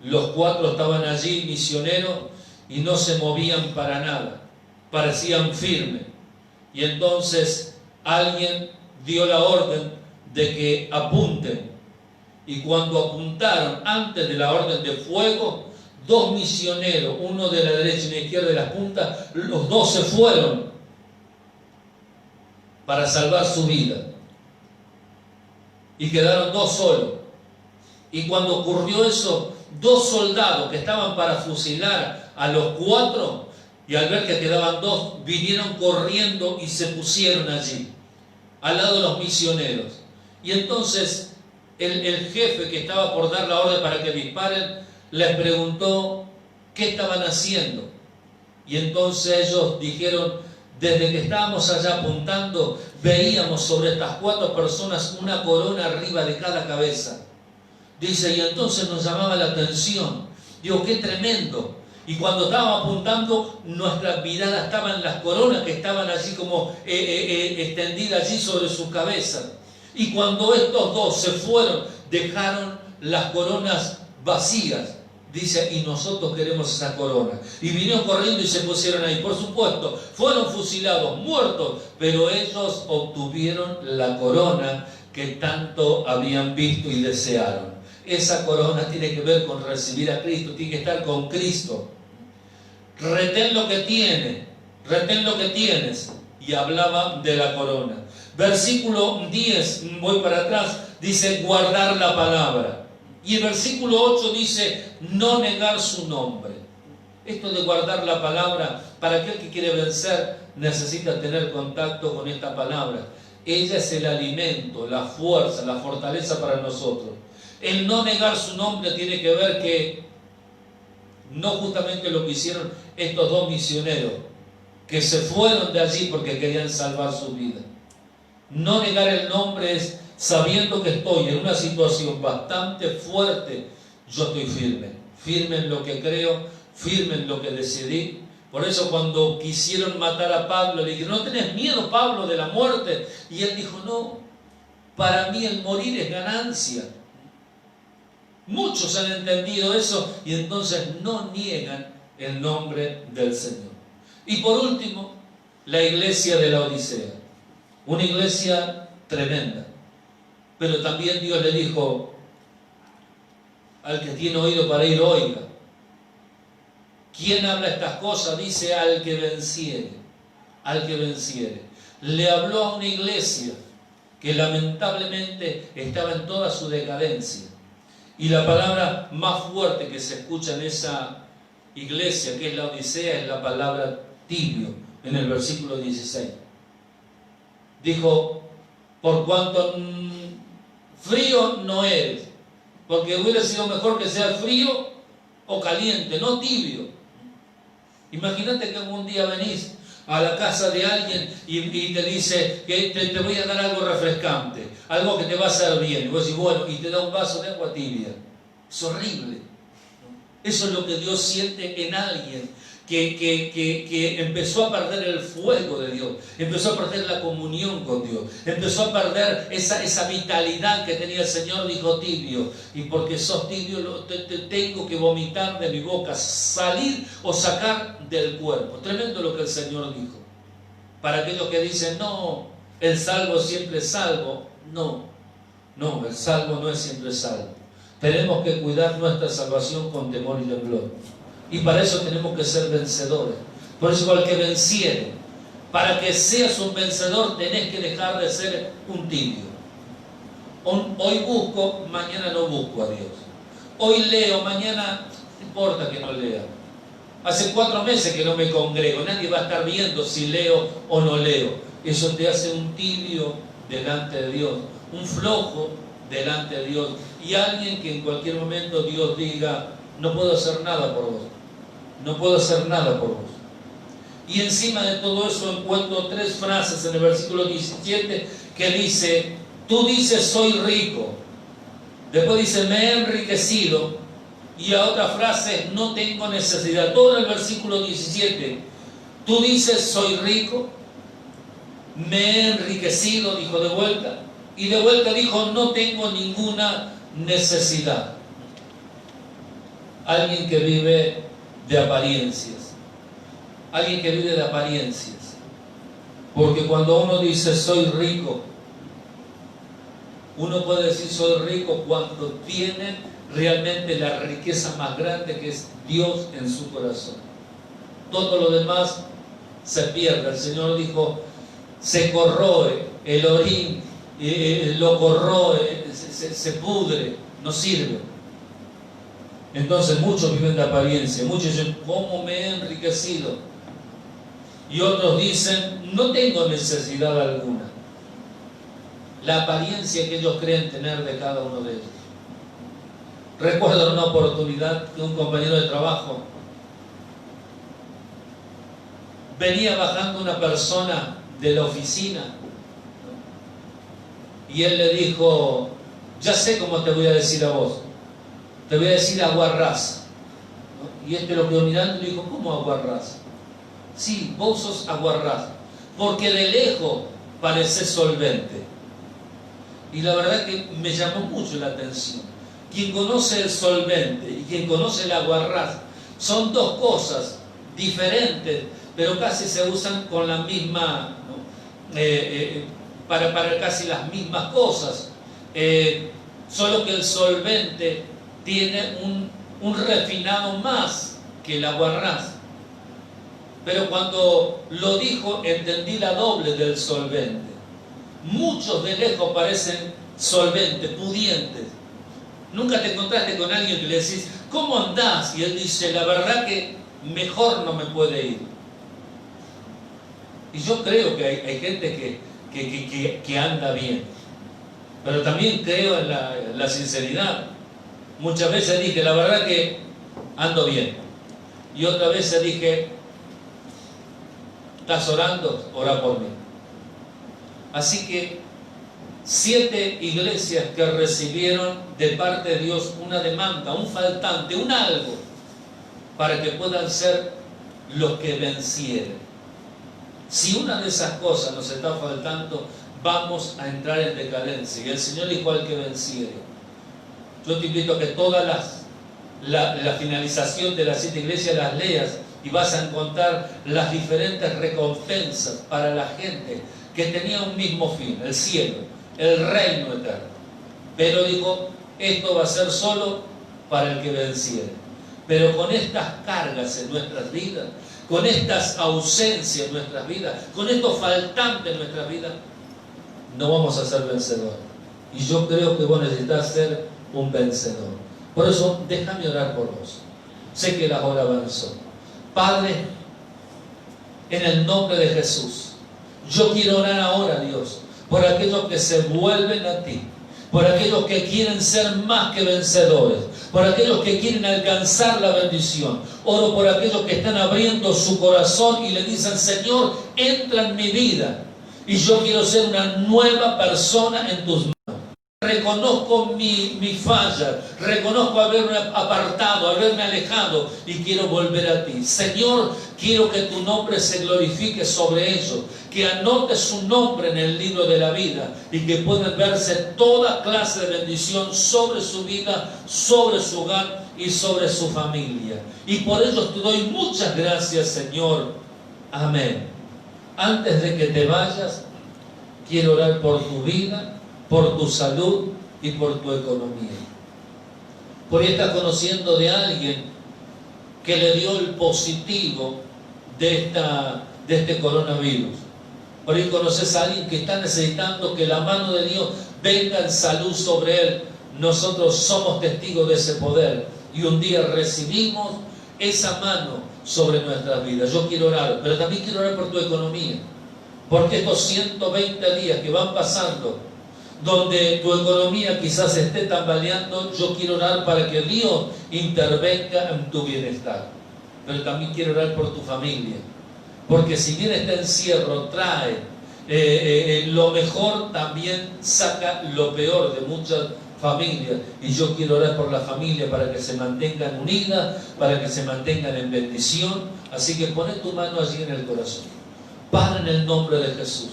Los 4 estaban allí, misioneros, y no se movían para nada. Parecían firmes. Y entonces alguien dio la orden de que apunten. Y cuando apuntaron, antes de la orden de fuego, 2 misioneros, uno de la derecha y la izquierda de las puntas, los 2 se fueron para salvar su vida. Y quedaron 2 solos. Y cuando ocurrió eso, 2 soldados que estaban para fusilar a los 4, y al ver que quedaban 2, vinieron corriendo y se pusieron allí, al lado de los misioneros. Y entonces el jefe que estaba por dar la orden para que disparen, les preguntó qué estaban haciendo. Y entonces ellos dijeron, desde que estábamos allá apuntando, veíamos sobre estas 4 personas una corona arriba de cada cabeza. Dice, y entonces nos llamaba la atención. Digo, qué tremendo. Y cuando estábamos apuntando, nuestra mirada estaba en las coronas que estaban allí como extendidas allí sobre su cabeza. Y cuando estos 2 se fueron, dejaron las coronas vacías. Dice, y nosotros queremos esa corona. Y vinieron corriendo y se pusieron ahí. Por supuesto, fueron fusilados, muertos, pero ellos obtuvieron la corona que tanto habían visto y desearon. Esa corona tiene que ver con recibir a Cristo, tiene que estar con Cristo. Retén lo que tienes, retén lo que tienes. Y hablaba de la corona. Versículo 10, voy para atrás, dice guardar la palabra. Y el versículo 8 dice no negar su nombre. Esto de guardar la palabra, para aquel que quiere vencer, necesita tener contacto con esta palabra. Ella es el alimento, la fuerza, la fortaleza para nosotros. El no negar su nombre tiene que ver que no justamente lo que hicieron estos 2 misioneros, que se fueron de allí porque querían salvar su vida. No negar el nombre es sabiendo que estoy en una situación bastante fuerte, yo estoy firme. Firme en lo que creo, firme en lo que decidí. Por eso cuando quisieron matar a Pablo, le dijeron, ¿no tenés miedo, Pablo, de la muerte? Y él dijo, no, para mí el morir es ganancia. Muchos han entendido eso y entonces no niegan el nombre del Señor. Y por último, la iglesia de la Odisea. Una iglesia tremenda. Pero también Dios le dijo, al que tiene oído para ir, oiga. ¿Quién habla estas cosas? Dice al que venciere, al que venciere. Le habló a una iglesia que lamentablemente estaba en toda su decadencia. Y la palabra más fuerte que se escucha en esa iglesia, que es la Odisea, es la palabra tibio, en el versículo 16. Dijo, por cuanto frío no eres, porque hubiera sido mejor que sea frío o caliente, no tibio. Imagínate que algún día venís a la casa de alguien y te dice que te voy a dar algo refrescante, algo que te va a hacer bien. Y vos decís, bueno, y te da un vaso de agua tibia. Es horrible. Eso es lo que Dios siente en alguien que empezó a perder el fuego de Dios, empezó a perder la comunión con Dios, empezó a perder esa vitalidad que tenía el Señor. Dijo tibio, y porque sos tibio te tengo que vomitar de mi boca, salir o sacar del cuerpo. Tremendo lo que el Señor dijo. Para aquellos que dicen, no, el salvo siempre es salvo. No, el salvo no es siempre salvo. Tenemos que cuidar nuestra salvación con temor y temblor. Y para eso tenemos que ser vencedores. Por eso al que venciere, para que seas un vencedor tenés que dejar de ser un tibio. Hoy busco, mañana no busco a Dios. Hoy leo, mañana no importa que no lea. Hace 4 meses que no me congrego, nadie va a estar viendo si leo o no leo. Eso te hace un tibio delante de Dios, un flojo delante de Dios, y alguien que en cualquier momento Dios diga, no puedo hacer nada por vos, no puedo hacer nada por vos. Y encima de todo eso encuentro 3 frases en el versículo 17 que dice, tú dices soy rico, después dice me he enriquecido, y a otra frase no tengo necesidad. Todo en el versículo 17, tú dices soy rico, me he enriquecido, dijo de vuelta, y de vuelta dijo no tengo ninguna necesidad. Alguien que vive de apariencias, alguien que vive de apariencias, porque cuando uno dice soy rico, uno puede decir soy rico cuando tiene realmente la riqueza más grande, que es Dios en su corazón. Todo lo demás se pierde. El Señor dijo, se corroe, el orín lo corroe, se pudre, no sirve. Entonces muchos viven de apariencia, muchos dicen, ¿cómo me he enriquecido? Y otros dicen, no tengo necesidad alguna. La apariencia que ellos creen tener de cada uno de ellos. Recuerdo una oportunidad que un compañero de trabajo venía bajando una persona de la oficina, y él le dijo, ya sé cómo te voy a decir a vos, te voy a decir aguarrás. Y este lo quedó mirando y le dijo, ¿cómo aguarrás? Sí, vos sos aguarrás, porque de lejos pareces solvente. Y la verdad que me llamó mucho la atención. Quien conoce el solvente y quien conoce el aguarrás son 2 cosas diferentes, pero casi se usan con la misma, ¿no? Para casi las mismas cosas. Solo que el solvente tiene un refinado más que el aguarrás. Pero cuando lo dijo, entendí la doble del solvente. Muchos de lejos parecen solventes, pudientes. Nunca te encontraste con alguien que le decís, ¿cómo andás? Y él dice, la verdad que mejor no me puede ir. Y yo creo que hay gente que anda bien. Pero también creo en la sinceridad. Muchas veces dije, la verdad que ando bien. Y otras veces dije, ¿estás orando? Ora por mí. Así que 7 iglesias que recibieron de parte de Dios una demanda, un faltante, un algo, para que puedan ser los que vencieren. Si una de esas cosas nos está faltando, vamos a entrar en decadencia. Y el Señor dijo al que venciere. Yo te invito a que todas la finalización de las 7 iglesias las leas, y vas a encontrar las diferentes recompensas para la gente que tenía un mismo fin, el cielo, el reino eterno. Pero dijo, esto va a ser solo para el que venciere. Pero con estas cargas en nuestras vidas, con estas ausencias en nuestras vidas, con estos faltantes en nuestras vidas, no vamos a ser vencedores. Y yo creo que vos necesitas ser un vencedor. Por eso, déjame orar por vos. Sé que la hora avanzó. Padre, en el nombre de Jesús, yo quiero orar ahora, Dios, por aquellos que se vuelven a ti, por aquellos que quieren ser más que vencedores, por aquellos que quieren alcanzar la bendición. Oro por aquellos que están abriendo su corazón y le dicen: Señor, entra en mi vida y yo quiero ser una nueva persona en tus manos. Reconozco mi falla, reconozco haberme apartado, haberme alejado y quiero volver a ti. Señor, quiero que tu nombre se glorifique sobre ellos, que anotes su nombre en el libro de la vida y que puedan verse toda clase de bendición sobre su vida, sobre su hogar y sobre su familia. Y por ello te doy muchas gracias, Señor. Amén. Antes de que te vayas, quiero orar por tu vida, por tu salud y por tu economía. Por ahí estás conociendo de alguien que le dio el positivo de este coronavirus. Por ahí conoces a alguien que está necesitando que la mano de Dios venga en salud sobre él. Nosotros somos testigos de ese poder y un día recibimos esa mano sobre nuestras vidas. Yo quiero orar, pero también quiero orar por tu economía, porque estos 120 días que van pasando, donde tu economía quizás esté tambaleando, yo quiero orar para que Dios intervenga en tu bienestar. Pero también quiero orar por tu familia, porque si bien este encierro trae lo mejor, también saca lo peor de muchas familias. Y yo quiero orar por la familia para que se mantengan unidas, para que se mantengan en bendición. Así que pone tu mano allí en el corazón. Padre, en el nombre de Jesús,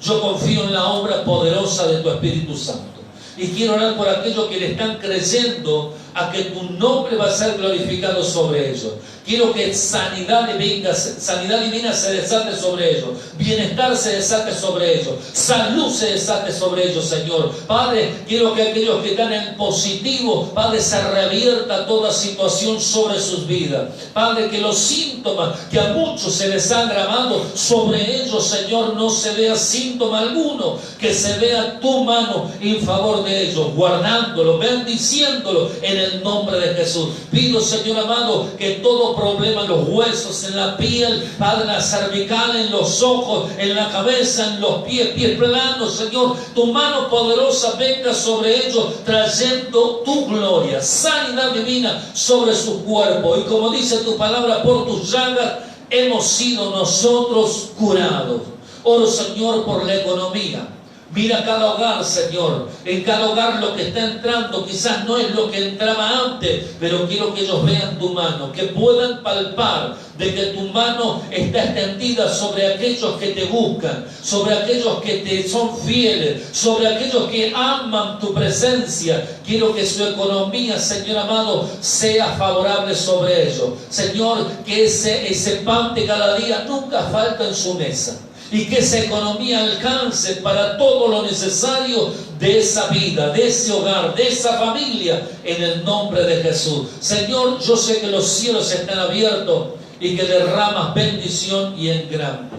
yo confío en la obra poderosa de tu Espíritu Santo. Y quiero orar por aquellos que le están creyendo a que tu nombre va a ser glorificado sobre ellos. Quiero que sanidad divina se desate sobre ellos. Bienestar se desate sobre ellos. Salud se desate sobre ellos, Señor. Padre, quiero que aquellos que están en positivo, Padre, se revierta toda situación sobre sus vidas. Padre, que los síntomas que a muchos se les han grabado sobre ellos, Señor, no se vea síntoma alguno. Que se vea tu mano en favor de ellos, guardándolo, bendiciéndolo en el nombre de Jesús. Pido, Señor amado, que todo problema en los huesos, en la piel, Padre, en la cervical, en los ojos, en la cabeza, en los pies planos, Señor, tu mano poderosa venga sobre ellos, trayendo tu gloria, sanidad divina sobre su cuerpo. Y como dice tu palabra, por tus llagas hemos sido nosotros curados. Oro, Señor, por la economía. Mira cada hogar, Señor. En cada hogar lo que está entrando quizás no es lo que entraba antes, pero quiero que ellos vean tu mano, que puedan palpar de que tu mano está extendida sobre aquellos que te buscan, sobre aquellos que te son fieles, sobre aquellos que aman tu presencia. Quiero que su economía, Señor amado, sea favorable sobre ellos. Señor, que ese pan de cada día nunca falta en su mesa. Y que esa economía alcance para todo lo necesario de esa vida, de ese hogar, de esa familia, en el nombre de Jesús. Señor, yo sé que los cielos están abiertos y que derramas bendición y en grande.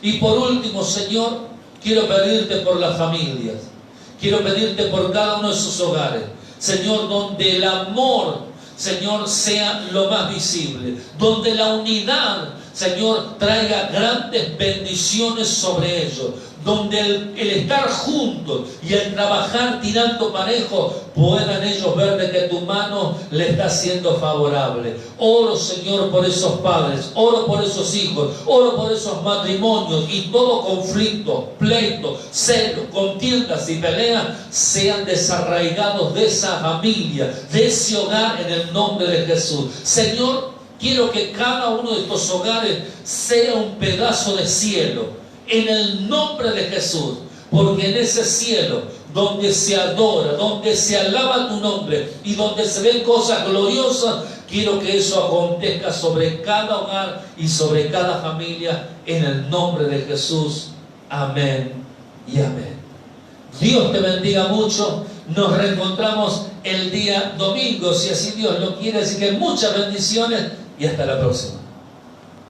Y por último, Señor, quiero pedirte por las familias. Quiero pedirte por cada uno de sus hogares. Señor, donde el amor, Señor, sea lo más visible. Donde la unidad, Señor, traiga grandes bendiciones sobre ellos. Donde el estar juntos y el trabajar tirando parejo, puedan ellos ver de que tu mano le está siendo favorable. Oro, Señor, por esos padres, oro por esos hijos, oro por esos matrimonios, y todo conflicto, pleito, celos, contiendas y peleas sean desarraigados de esa familia, de ese hogar, en el nombre de Jesús. Señor, quiero que cada uno de estos hogares sea un pedazo de cielo, en el nombre de Jesús, porque en ese cielo, donde se adora, donde se alaba tu nombre y donde se ven cosas gloriosas, quiero que eso acontezca sobre cada hogar y sobre cada familia, en el nombre de Jesús. Amén y amén. Dios te bendiga mucho. nos reencontramos el día domingo, si así Dios lo quiere. Así que muchas bendiciones y hasta la próxima.